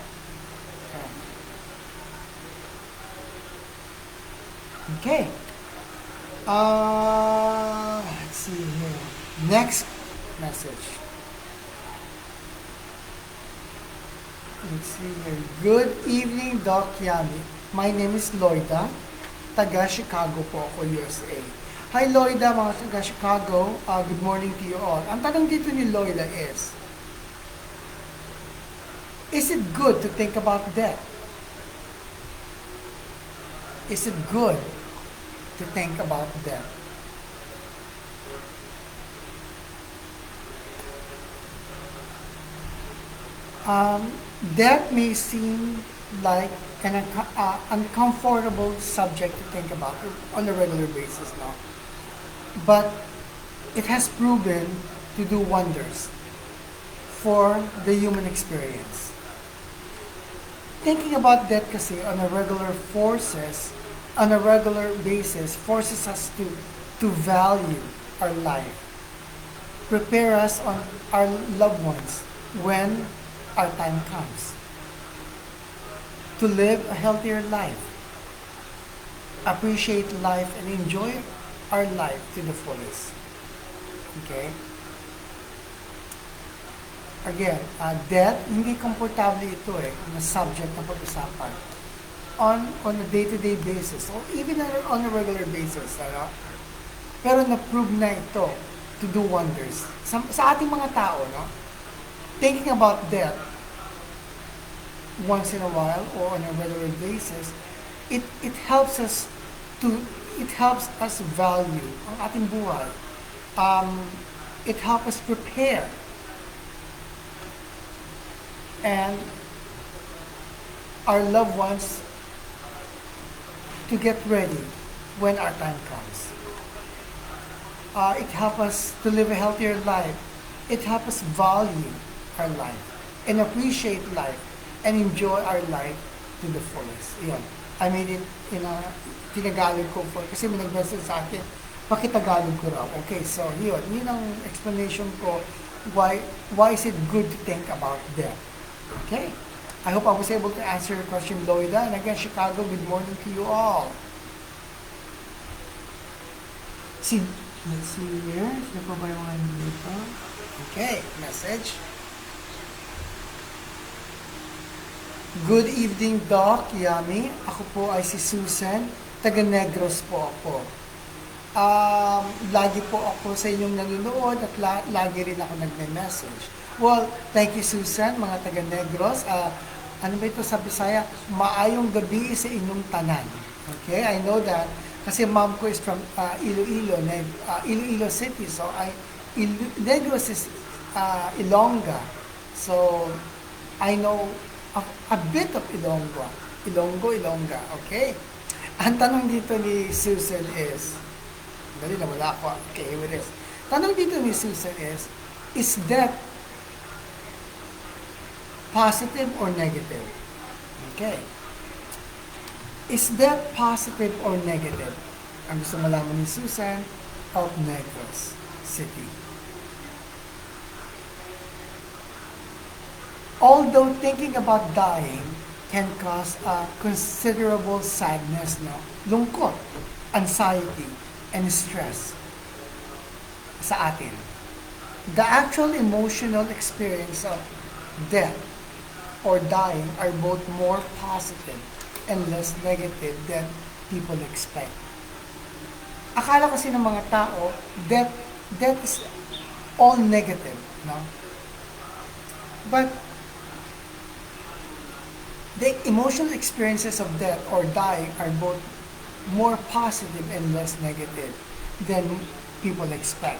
S1: Okay. Let's see here. Next message. Let's see here. Good evening, Doc Yami. My name is Loida. Taga Chicago po ako, USA. Hi Loida, mga taga Chicago. Good morning to you all. Ang tanong dito ni Loida is it good to think about death? Is it good to think about death? Death may seem like an uncomfortable subject to think about on a regular basis now. But it has proven to do wonders for the human experience. Thinking about death kasi on a regular basis forces us to value our life, prepare us on our loved ones when our time comes, to live a healthier life, appreciate life and enjoy our life to the fullest. Okay? Again, death, hindi komportable ito na subject na pag-usapan on a day-to-day basis or even on a regular basis. Ano? Pero na-prove na ito to do wonders. Sa ating mga tao, no? Thinking about death once in a while or on a regular basis, it helps us value ang ating buhay. It helps us prepare and our loved ones to get ready when our time comes. It helps us to live a healthier life. It helps us value our life. and appreciate life and enjoy our life to the fullest. Yun. I made it in a tinagalog ko for, kasi may nag-message sa akin, pakitagalog ko raw. Okay, so yun ang explanation ko why is it good to think about death. Okay? I hope I was able to answer your question, Loida. And again, Chicago, good morning to you all. Let's see here. Sino pa ba yung ano dito? Okay, message. Good evening, Doc Yami. Ako po ay si Susan. Taga Negros po ako. Lagi po ako sa inyong nanonood at lagi rin ako nagme-message. Well, thank you, Susan, mga taga Negros. Ano ba ito sa Bisaya? Maayong gabi sa inyong tanan. Okay, I know that. Kasi mom ko is from Iloilo, Iloilo City. So, Negros is Ilongga. So, I know a bit of Ilongga. Okay? Ang tanong dito ni Susan is, dali na wala ako. Okay, here it is. Tanong dito ni Susan is death positive or negative? Okay. Is that positive or negative? Ang gusto malaman ni Susan of Negros City. Although thinking about dying can cause a considerable sadness, no? Lungkot, anxiety, and stress sa atin. The actual emotional experience of death or dying are both more positive and less negative than people expect. Akala kasi ng mga tao, death is all negative, no? But the emotional experiences of death or dying are both more positive and less negative than people expect.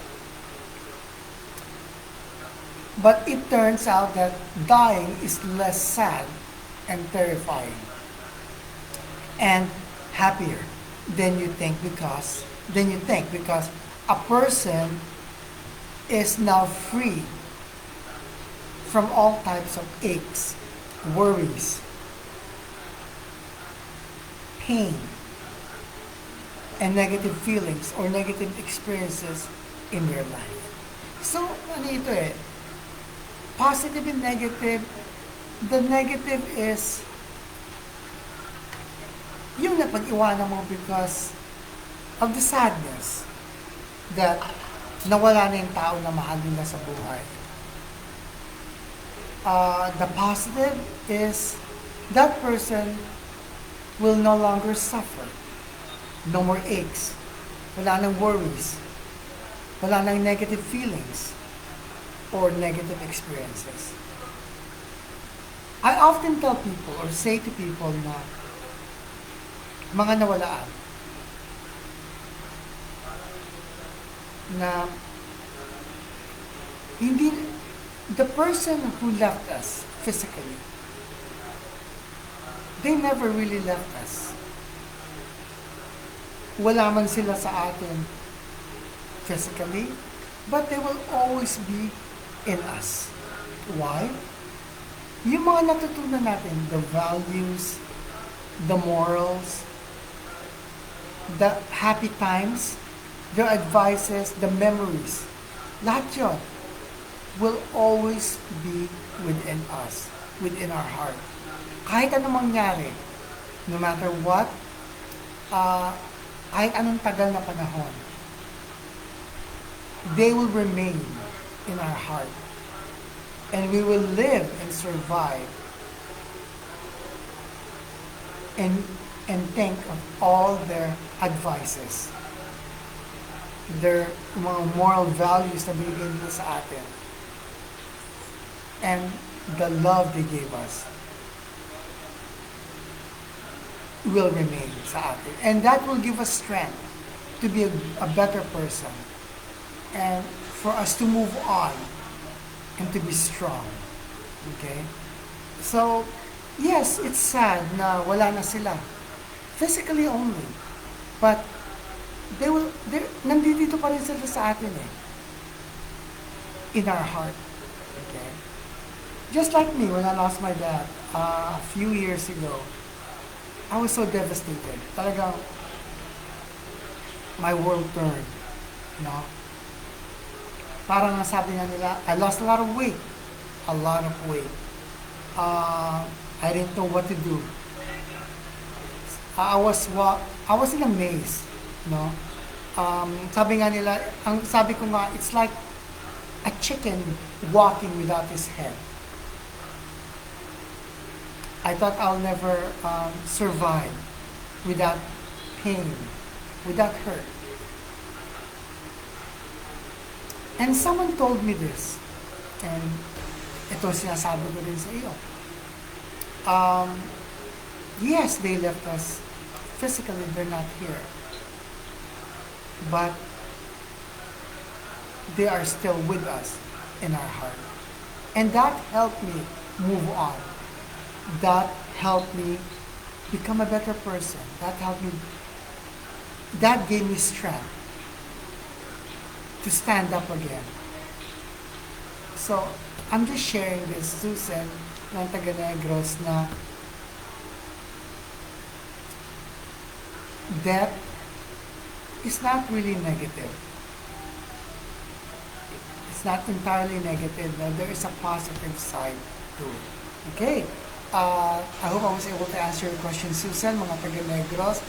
S1: But it turns out that dying is less sad and terrifying and happier than you think because a person is now free from all types of aches, worries, pain, and negative feelings or negative experiences in their life. So, ano ito positive and negative. The negative is yung napag-iwanan mo because of the sadness that nawala na yung tao na mahal nila sa buhay. The positive is that person will no longer suffer. No more aches. Wala nang worries. Wala nang negative feelings or negative experiences. I often tell people or say to people na mga nawalaan na hindi the person who left us physically, they never really left us. Wala man sila sa atin physically, but they will always be in us. Why? Yung mga natutunan natin, the values, the morals, the happy times, their advices, the memories, lahat yun will always be within us, within our heart. Kahit anong mangyari, no matter what, kahit anong tagal na panahon, they will remain in our heart. And we will live and survive and think of all their advices, their mga moral values na binigay nila sa atin, and the love they gave us will remain sa atin. And that will give us strength to be a better person and for us to move on and to be strong. Okay? So, yes, it's sad na wala na sila. Physically only. But, nandito pa rin sila sa atin In our heart. Okay? Just like me, when I lost my dad a few years ago, I was so devastated. Talagang my world turned, you know. Parang sabi nga nila, I lost a lot of weight. A lot of weight. Uh, I didn't know what to do. I was in a maze, no? Sabi nga nila, ang sabi ko nga, it's like a chicken walking without his head. I thought I'll never survive without pain, without hurt. And someone told me this, and ito sinasabi ko din sa iyo. Um, yes, they left us physically, they're not here. But they are still with us in our heart. And that helped me move on. That helped me become a better person. That gave me strength to stand up again. So, I'm just sharing this, Susan, ng taga Negros, na death is not really negative. It's not entirely negative. No? There is a positive side to it. Okay. I hope I was able to answer your question, Susan, mga taga Negros.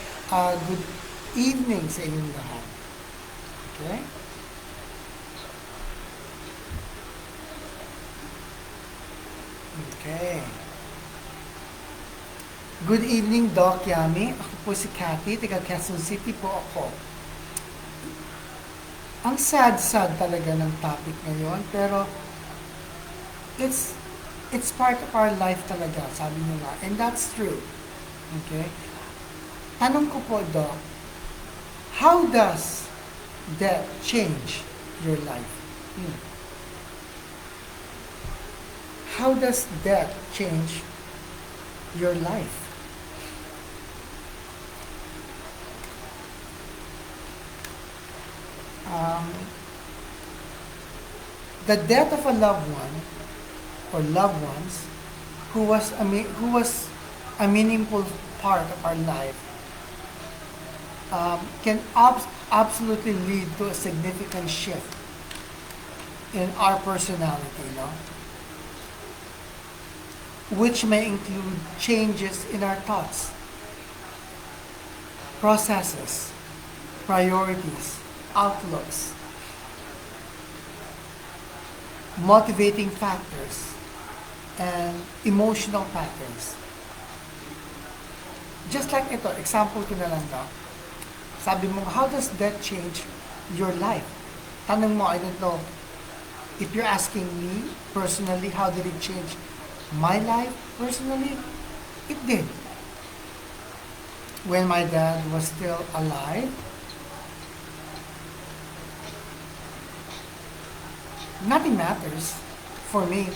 S1: Good evening sa inyong lahat. Okay? Okay. Good evening, Doc Yami. Ako po si Cathy, taga Quezon City po ako. Ang sad-sad talaga ng topic ngayon, pero it's part of our life talaga, sabi niyo nga. And that's true. Okay? Tanong ko po, Doc, how does death change your life? How does death change your life? The death of a loved one or loved ones who was a meaningful part of our life can absolutely lead to a significant shift in our personality, no? Which may include changes in our thoughts, processes, priorities, outlooks, motivating factors, and emotional patterns. Just like ito, example ko na lang daw. Sabi mo, how does that change your life? Tanong mo, I don't know, if you're asking me personally, how did it change my life personally? It did. When my dad was still alive, nothing matters for me.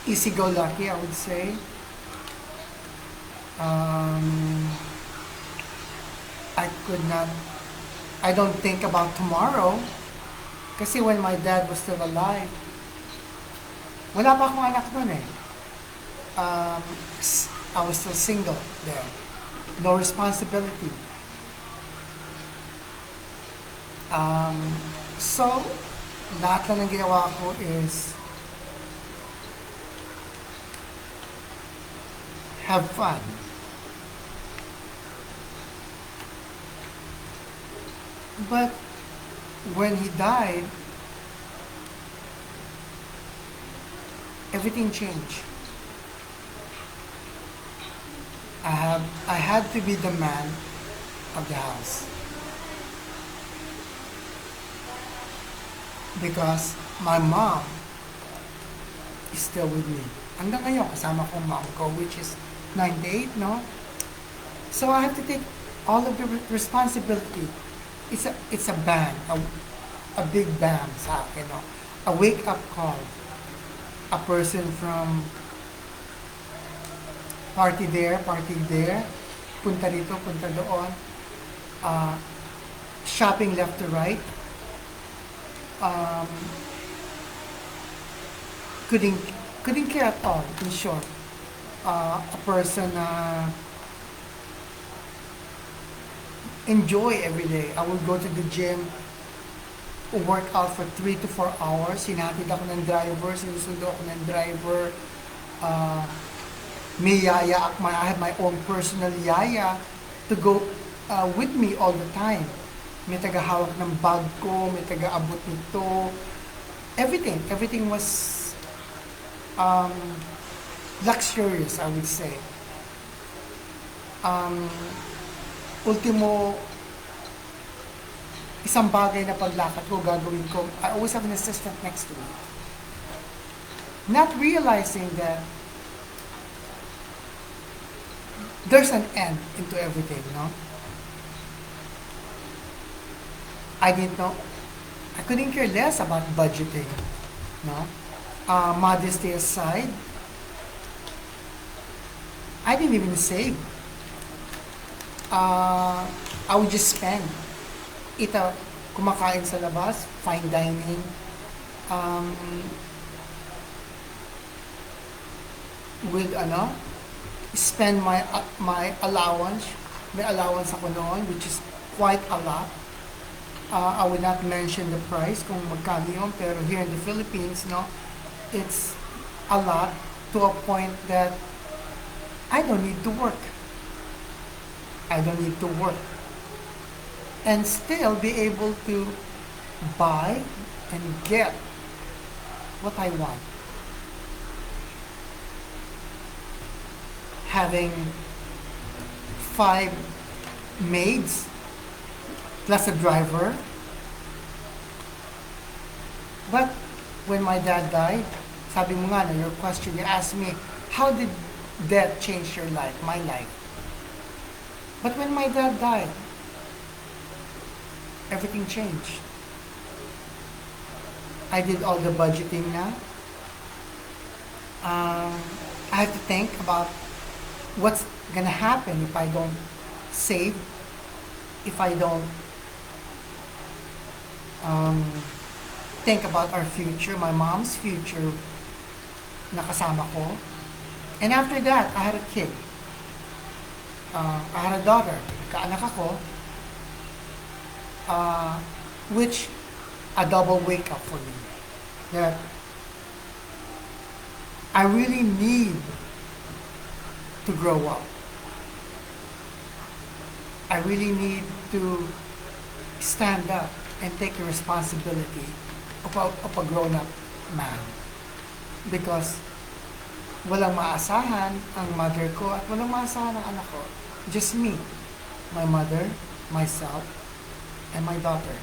S1: Easy-go-lucky, I would say. I don't think about tomorrow. Kasi when my dad was still alive, wala pa akong anak nun eh. I was still single there. No responsibility. So, lahat na ng ginawa ko is have fun. But when he died, everything changed. I had to be the man of the house. Because my mom is still with me. Hanggang ngayon, kasama ko mom ko, which is 98, no? So I have to take all of the responsibility. It's a bang, a big bang sa akin, no? A wake-up call. A person from party there, punta dito, punta doon, shopping left to right, couldn't couldn't care at all. In short, a person enjoy every day. I would go to the gym, work out for 3 to 4 hours. Hinatid ako ng driver, sinusundo ako ng driver. Uh, may yaya, I have my own personal yaya to go with me all the time. May tagahawak ng bag ko, may taga-abot nito. Everything was um, luxurious, I would say. Um, Ultimo, isang bagay na paglakad ko, gagawin ko, I always have an assistant next to me. Not realizing that there's an end into everything, no? I didn't know. I couldn't care less about budgeting, no? Modesty aside, I didn't even save. I would just spend. Kumakain sa labas, fine dining, um, with spend my allowance. May allowance ako noon, which is quite a lot. I would not mention the price kung magkano yun, pero here in the Philippines, no, it's a lot to a point that I don't need to work. I don't need to work. And still be able to buy and get what I want. Having 5 maids plus a driver. But when my dad died, sabi mo nga na your question, you asked me, how did death change your life, my life? But when my dad died, everything changed. I did all the budgeting now. I have to think about what's gonna happen if I don't save, if I don't think about our future, my mom's future, nakasama ko. And after that, I had a kid. I had a daughter. Kaanak ako. Which a double wake up for me. That I really need to grow up. I really need to stand up and take the responsibility of a grown-up man. Because walang maasahan ang mother ko at walang maasahan ang anak ko. Just me, my mother, myself, and my daughter.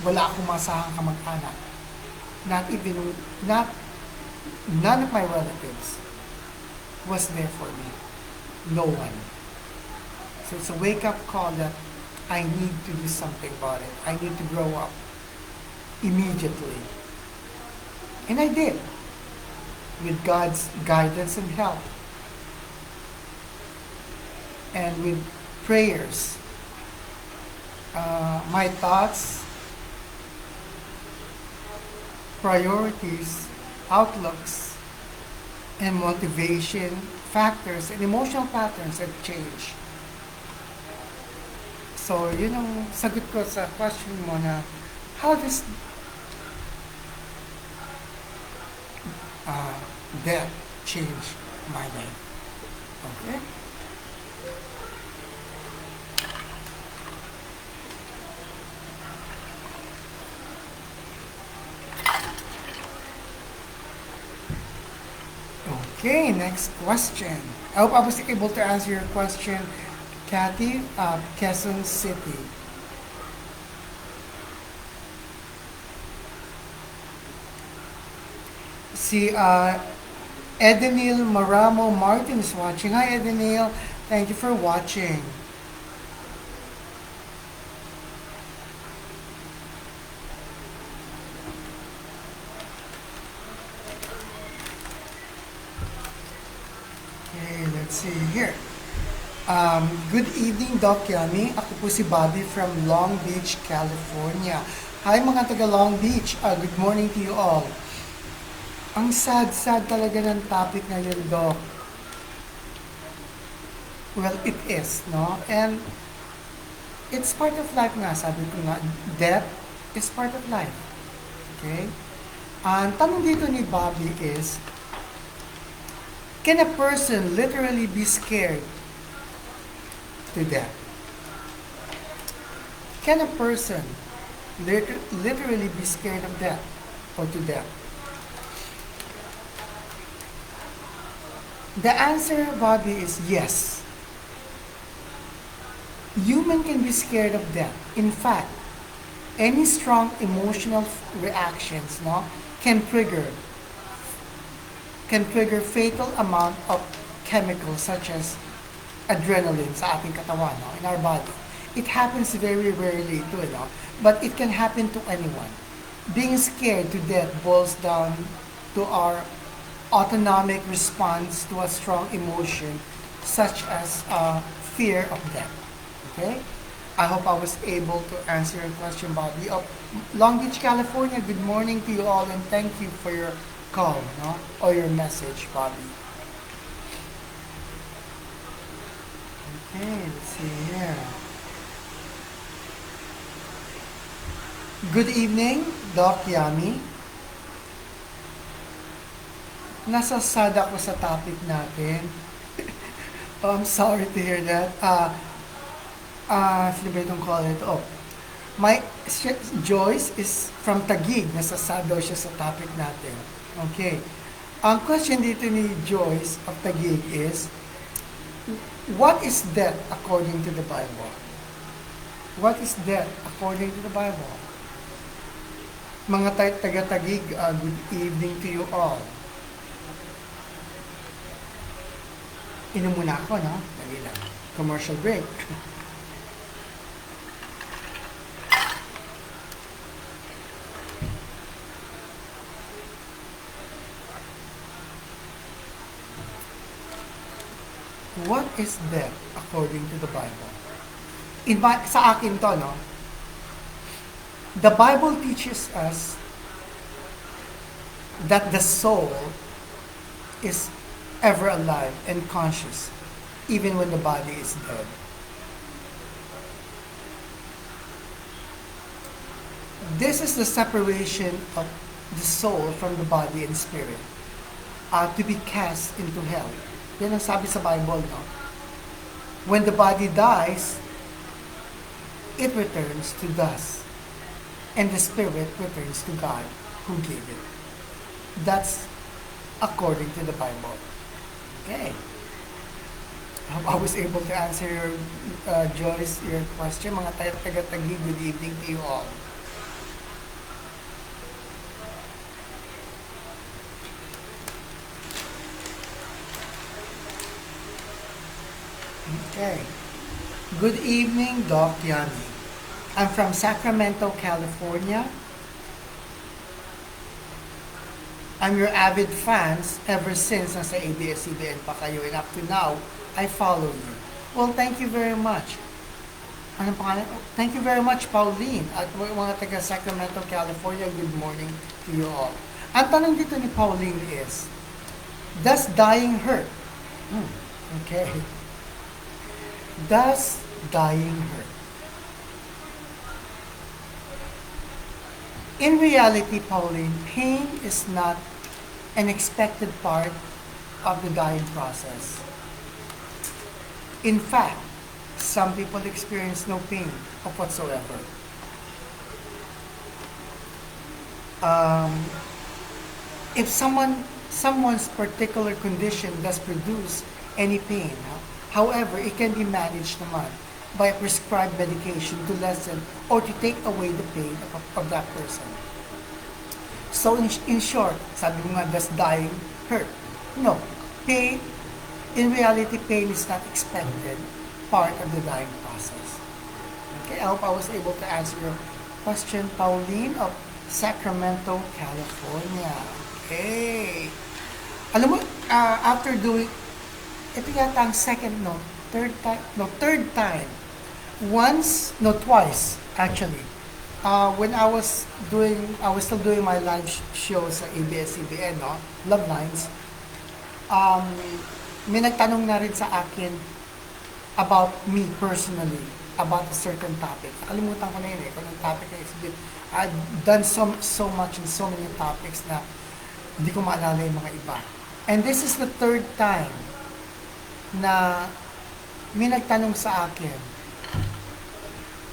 S1: Wala akong maasahang kamag-anak. None of my relatives was there for me. No one. So it's a wake-up call that I need to do something about it. I need to grow up immediately. And I did. With God's guidance and help. And with prayers. My thoughts, priorities, outlooks, and motivation factors and emotional patterns have changed. So, yun ang sagot ko sa question mo na how does death change my life? Okay? Okay, next question. I hope I was able to answer your question, Kathy, Quezon City. Si Edenil Maramo Martin is watching. Hi, Edenil. Thank you for watching. Okay, let's see here. Good evening, Doc Yami. Ako po si Bobby from Long Beach, California. Hi mga taga Long Beach, good morning to you all. Ang sad-sad talaga ng topic ngayon, Doc. Well, it is, no? And it's part of life nga, sabi ko nga, death is part of life. Okay? Ang tanong dito ni Bobby is, can a person literally be scared to death? Can a person literally be scared of death or to death? The answer, Bobby, is yes. Human can be scared of death. In fact, any strong emotional reactions, no, can trigger fatal amount of chemicals such as adrenaline sa ating katawan, no, in our body. It happens very rarely to, no, but it can happen to anyone. Being scared to death boils down to our autonomic response to a strong emotion such as fear of death. Okay? I hope I was able to answer your question, Bobby. Of Long Beach, California, good morning to you all and thank you for your call, no? Or your message, Bobby. Okay, let's see here. Good evening, Doc Yami. Nasa sad ako sa topic natin. I'm sorry to hear that. Sino ba itong call ito? Oh, Joyce is from Taguig. Nasa sad daw siya sa topic natin. Okay. Ang question dito ni Joyce of Taguig is, what is death according to the Bible? What is death according to the Bible? Mga taga-Taguig, good evening to you all. Inom muna ako, no? Dali lang. Commercial break. What is death according to the Bible? Sa akin to, no? The Bible teaches us that the soul is ever alive and conscious, even when the body is dead. This is the separation of the soul from the body and spirit, to be cast into hell. Yan ang sabi sa Bible, no? When the body dies, it returns to dust, and the spirit returns to God who gave it. That's according to the Bible. Okay. I was able to answer your, Joyce, your question. Mga taga-Taguig, good evening to you all. Okay. Good evening, Doc Yami. I'm from Sacramento, California. I'm your avid fans ever since nasa ABS-CBN pa kayo, and up to now, I follow you. Well, thank you very much. Anong pangalan? Thank you very much, Pauline. At mga taga Sacramento, California, good morning to you all. Ang tanong dito ni Pauline is, does dying hurt? Okay. Does dying hurt? In reality, Pauline, pain is not an expected part of the dying process. In fact, some people experience no pain of whatsoever. If someone's particular condition does produce any pain, however, it can be managed naman by prescribed medication to lessen or to take away the pain of that person. So in short, sabi mo nga, does dying hurt? No. Pain, in reality, pain is not expected part of the dying process. Okay, I hope I was able to answer your question, Pauline of Sacramento, California. Okay. Alam mo, after doing, ito yata ang third time, twice, actually, when I was still doing my live show sa ABS-CBN, no? Love Lines, um, may nagtanong na rin sa akin about me personally, about a certain topic. Nakalimutan ko na yun eh, kung anong topic na is. I've done so much in so many topics na hindi ko maalala yung mga iba. And this is the third time na may nagtanong sa akin,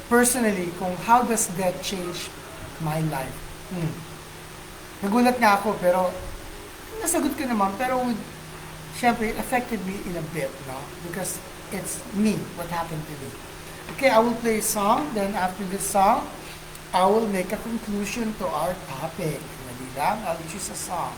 S1: personally, kung how does that change my life. Nagulat nga ako, pero nasagot ko naman, pero syempre, it affected me in a bit, no? Because it's me, what happened to me. Okay, I will play a song, then after this song, I will make a conclusion to our topic. Dali lang, I'll choose a song.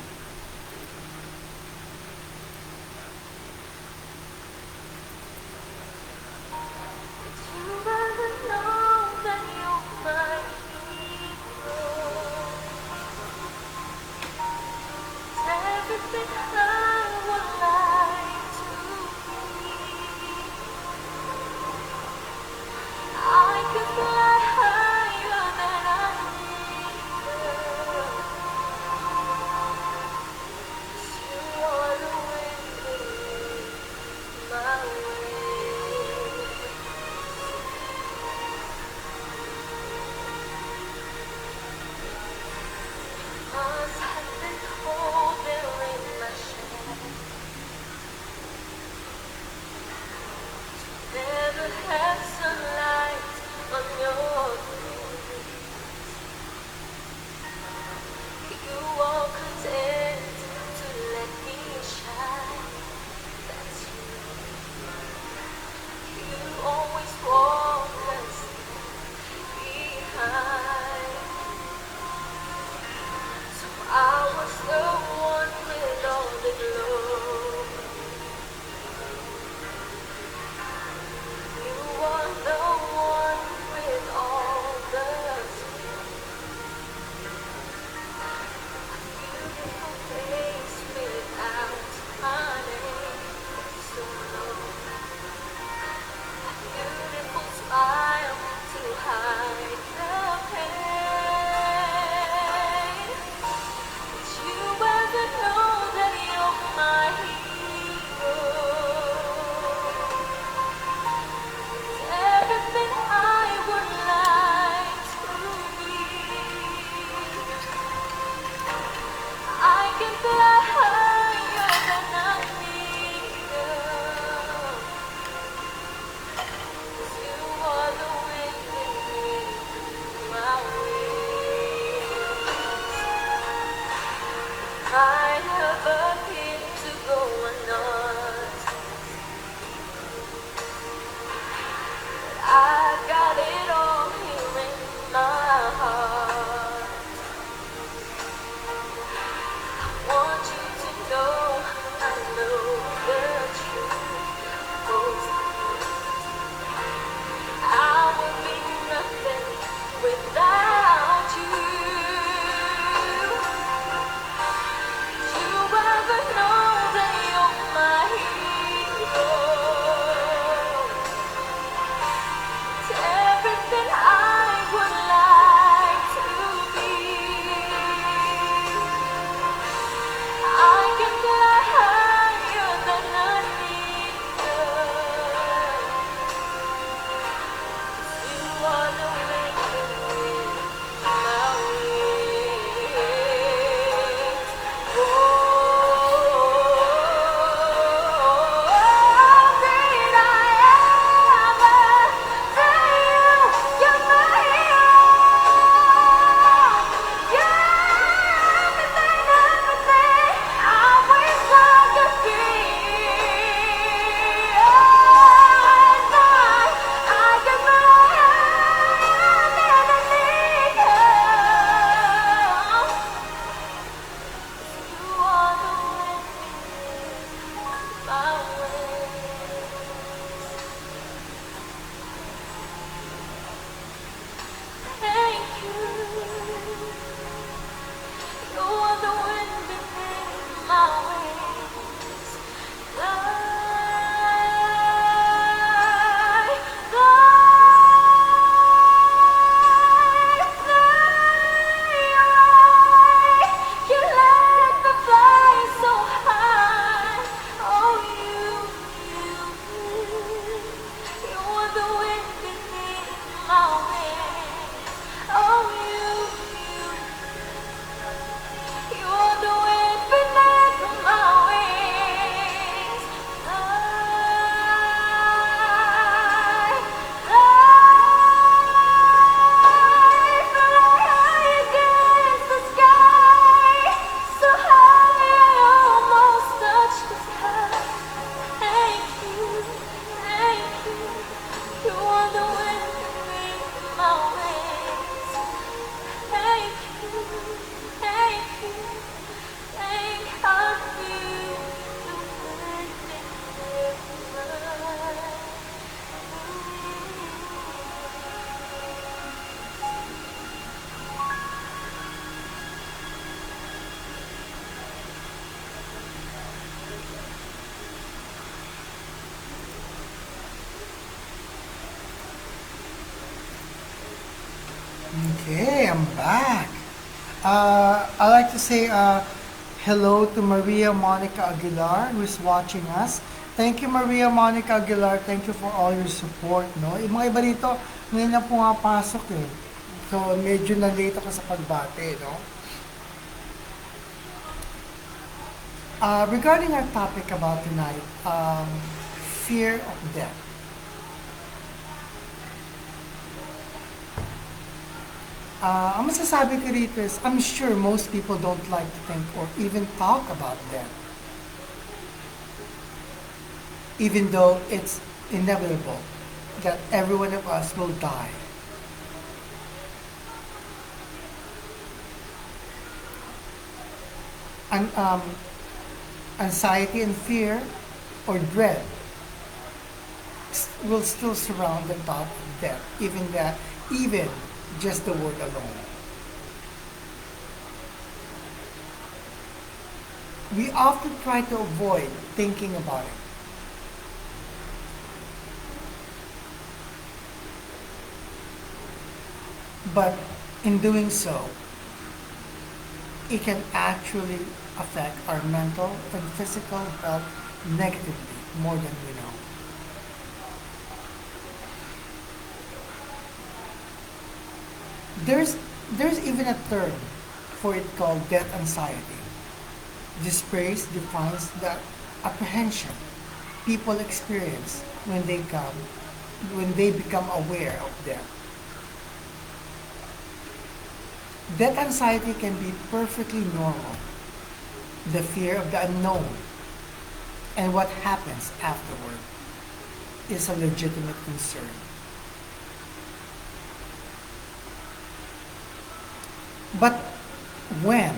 S1: Okay, I'm back. I like to say hello to Maria Monica Aguilar who's watching us. Thank you, Maria Monica Aguilar. Thank you for all your support. No? Yung mga iba dito, ngayon na pumapasok eh. So, medyo na-late ako sa pagbate. No? Regarding our topic about tonight, fear of death. Ang masasabi ko rito is, I'm sure most people don't like to think or even talk about death. Even though it's inevitable that every one of us will die. And, anxiety and fear or dread will still surround the thought of death, even just the word alone. We often try to avoid thinking about it. But in doing so, it can actually affect our mental and physical health negatively more than we know. There's there's even a term for it called death anxiety. This phrase defines the apprehension people experience when they become aware of death. Death anxiety can be perfectly normal. The fear of the unknown and what happens afterward is a legitimate concern. But when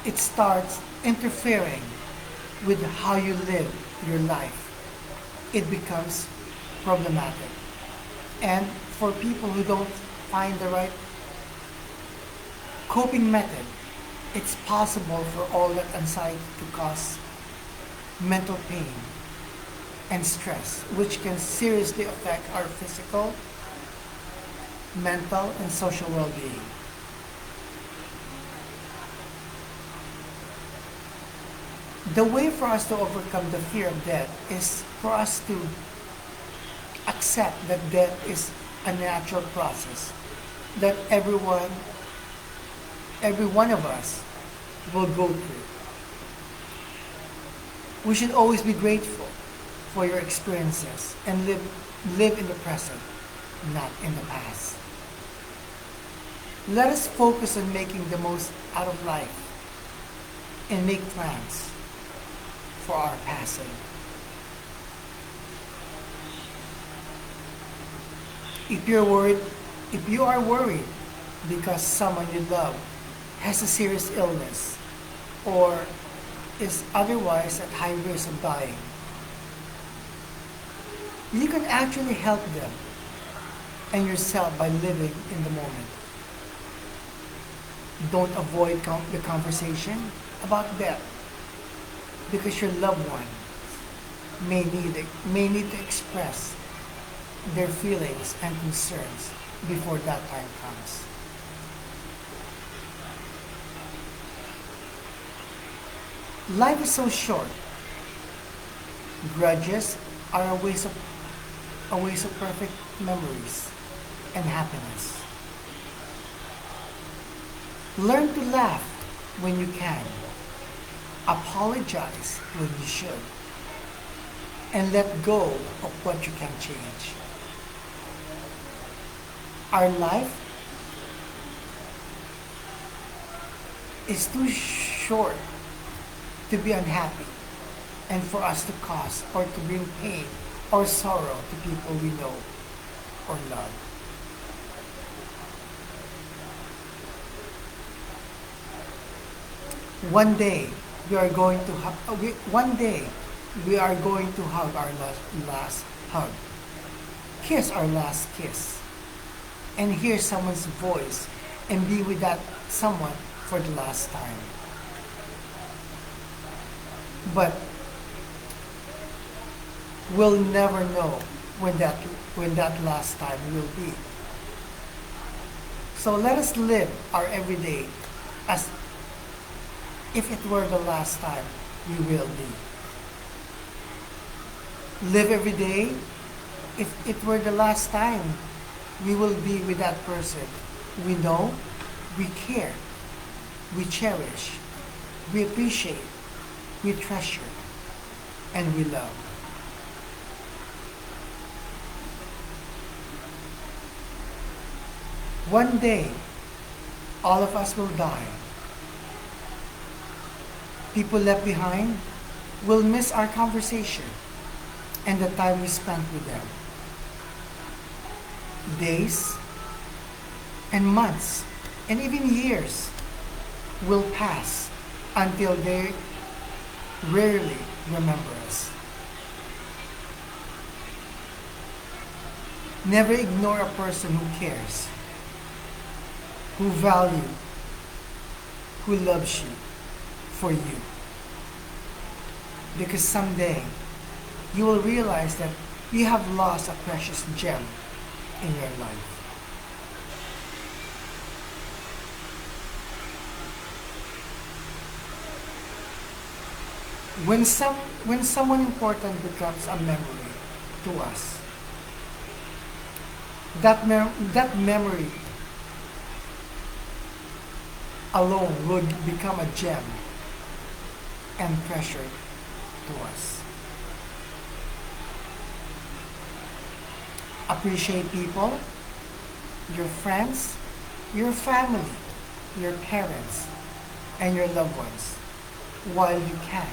S1: it starts interfering with how you live your life, it becomes problematic. And for people who don't find the right coping method, it's possible for all that anxiety to cause mental pain and stress, which can seriously affect our physical, mental, and social well-being. The way for us to overcome the fear of death is for us to accept that death is a natural process, that every one of us will go through. We should always be grateful for your experiences and live in the present, not in the past. Let us focus on making the most out of life and make plans for our passing. If you are worried because someone you love has a serious illness or is otherwise at high risk of dying, you can actually help them and yourself by living in the moment. Don't avoid the conversation about death because your loved one may need to express their feelings and concerns before that time comes. Life is so short. Grudges are a waste of perfect memories and happiness. Learn to laugh when you can. Apologize when you should. And let go of what you can change. Our life is too short to be unhappy and for us to cause or to bring pain or sorrow to people we know or love. One day one day we are going to hug our last hug, kiss our last kiss, and hear someone's voice and be with that someone for the last time. But we'll never know when that last time will be. So let us live our everyday as if it were the last time we will be. Live every day if it were the last time we will be with that person. We know, we care, we cherish, we appreciate, we treasure, and we love. One day, all of us will die. People left behind will miss our conversation and the time we spent with them. Days and months and even years will pass until they rarely remember us. Never ignore a person who cares, who values, who loves you for you. Because someday you will realize that you have lost a precious gem in your life. When someone important becomes a memory to us, that memory alone would become a gem and treasure to us. Appreciate people, your friends, your family, your parents, and your loved ones while you can,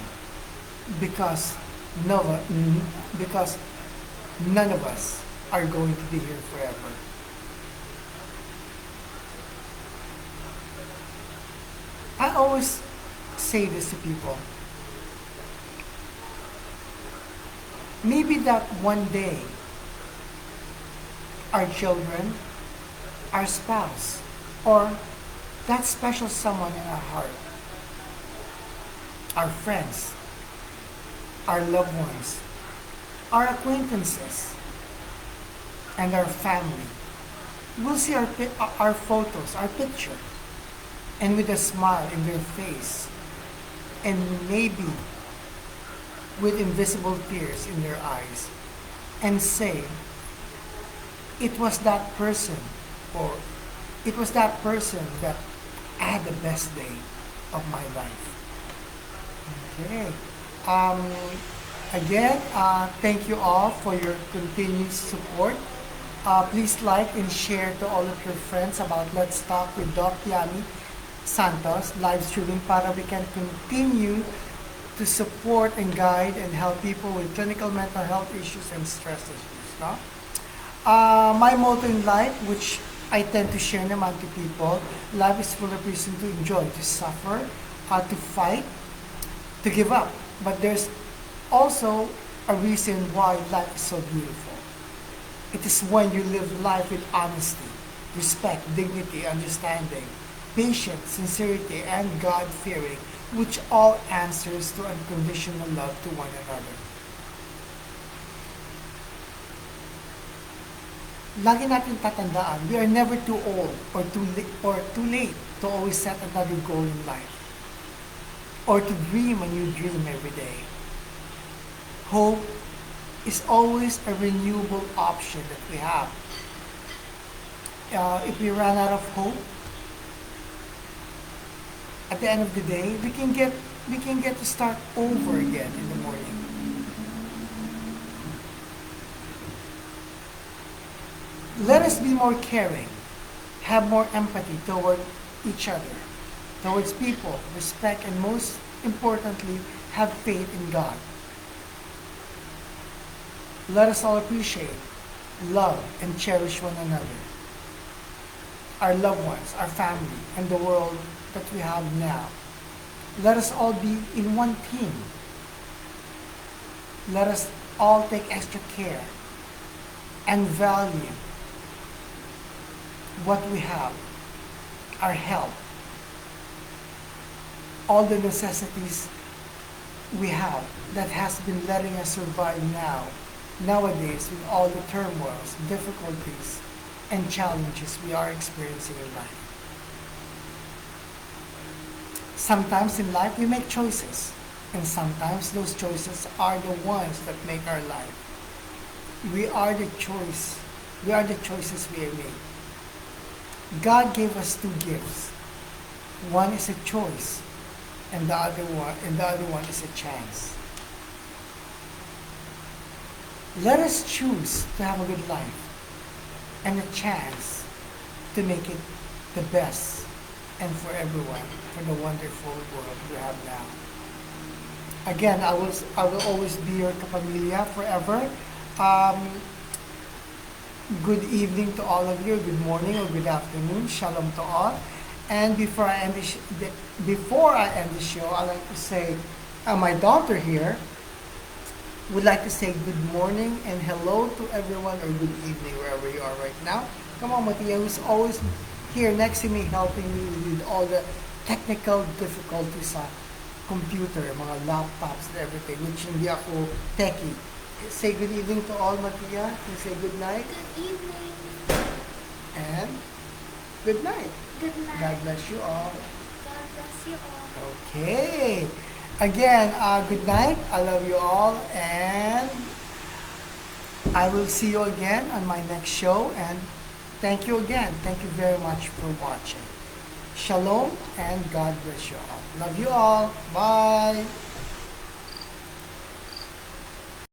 S1: because because none of us are going to be here forever. I always say this to people. Maybe that one day our children, our spouse, or that special someone in our heart, our friends, our loved ones, our acquaintances, and our family will see our photos, our picture, and with a smile in their face, and maybe with invisible tears in their eyes, and say, it was that person, or it was that person that I had the best day of my life. Okay. Again, thank you all for your continued support. Please like and share to all of your friends about Let's Talk with Doc Yami Santos live streaming para we can continue to support and guide and help people with clinical mental health issues and stress issues. No? My motto in life, which I tend to share naman to people, life is full of reason to enjoy, to suffer, to fight, to give up. But there's also a reason why life is so beautiful. It is when you live life with honesty, respect, dignity, understanding, patience, sincerity, and God-fearing, which all answers to unconditional love to one another. Lagi natin tatandaan, we are never too old or too late to always set another goal in life, or to dream a new dream every day. Hope is always a renewable option that we have. If we run out of hope, at the end of the day, we can get to start over again in the morning. Let us be more caring, have more empathy toward each other, towards people, respect, and most importantly, have faith in God. Let us all appreciate, love, and cherish one another, our loved ones, our family, and the world that we have now. Let us all be in one team. Let us all take extra care and value what we have, our health, all the necessities we have that has been letting us survive nowadays with all the turmoils, difficulties, and challenges we are experiencing in life. Sometimes in life we make choices, and sometimes those choices are the ones that make our life. We are the choice. We are the choices we have made. God gave us two gifts. One is a choice, and the other one is a chance. Let us choose to have a good life and a chance to make it the best and for everyone, for the wonderful world we have now. Again, I will always be your kapamilya forever. Um, Good evening to all of you. Good morning or good afternoon. Shalom to all. And before I end the show, I like to say, my daughter here would like to say good morning and hello to everyone, or good evening wherever you are right now. Come on, Matia, who's always here next to me helping me with all the technical difficulties sa computer, mga laptops and everything, which hindi ako techie. Say good evening to all, Matia. You say good night
S3: Good evening.
S1: and good night.
S3: Good
S1: God
S3: night.
S1: bless you all.
S3: God bless you all.
S1: Okay. Again, good night. I love you all, and I will see you again on my next show. And thank you again. Thank you very much for watching. Shalom and God bless you all. Love you all. Bye.